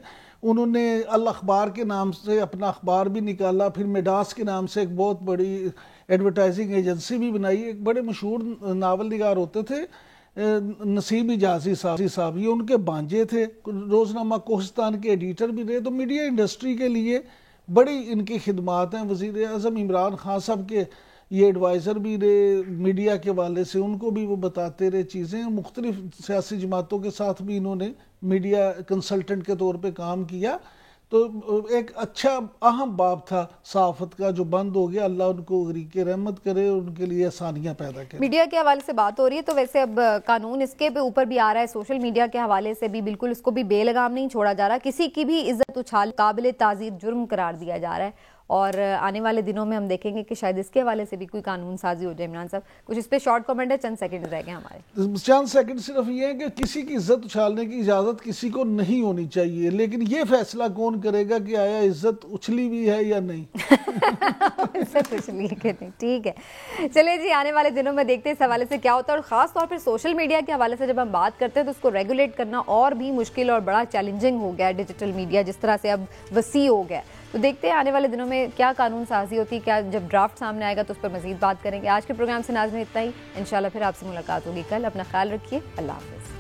उन्होंने अल अखबार के नाम से अपना अखबार भी निकाला, फिर मिडास के नाम से एक बहुत बड़ी एडवर्टाइजिंग एजेंसी भी बनाई, एक बड़े मशहूर नावल निगार होते थे। नसीब इजाज़ी साहब ये उनके भांजे थे, रोज़नामा कोहिस्तान के एडिटर भी रहे, तो मीडिया इंडस्ट्री के लिए बड़ी इनकी खिदमात हैं। वज़ीर आज़म इमरान खान साहब के ये एडवाइज़र भी रहे मीडिया के वाले से, उनको भी वो बताते रहे चीज़ें। मुख्तलिफ सियासी जमातों के साथ भी इन्होंने मीडिया कंसल्टेंट के तौर पे काम किया। तो एक अच्छा अहम बाब था सहाफ़त का जो बंद हो गया। अल्लाह उनको गरीक़ रहमत करे और उनके लिए आसानियाँ पैदा करे। मीडिया के हवाले से बात हो रही है तो वैसे अब कानून इसके ऊपर भी आ रहा है, सोशल मीडिया के हवाले से भी बिल्कुल इसको भी बेलगाम नहीं छोड़ा जा रहा, किसी की भी इज्जत उछाल काबिल ताज़ीर जुर्म करार दिया जा रहा है। और आने वाले दिनों में हम देखेंगे कि शायद इसके हवाले से भी कोई कानून साजी हो जाए। इमरान साहब कुछ इस पे शॉर्ट कमेंट है, चंद सेकंड रह गए हमारे। चंद सेकंड सिर्फ ये है कि किसी की इज्जत उछालने की इजाज़त किसी को नहीं होनी चाहिए, लेकिन ये फैसला कौन करेगा कि आया इज्जत उछली हुई है या नहीं। इज्जत उछली है कि नहीं, ठीक है। चलिए जी, आने वाले दिनों में देखते हैं इस हवाले से क्या होता है। और ख़ास तौर पर सोशल मीडिया के हवाले से जब हम बात करते हैं तो उसको रेगुलेट करना और भी मुश्किल और बड़ा चैलेंजिंग हो गया है। डिजिटल मीडिया जिस तरह से अब वसी हो गया, तो देखते हैं आने वाले दिनों में क्या कानून साजी होती है, क्या जब ड्राफ्ट सामने आएगा तो उस पर मजीद बात करेंगे। आज के प्रोग्राम से नाज़रीन इतना ही, इंशाल्लाह फिर आपसे मुलाकात होगी कल। अपना ख्याल रखिए, अल्लाह हाफ़िज़।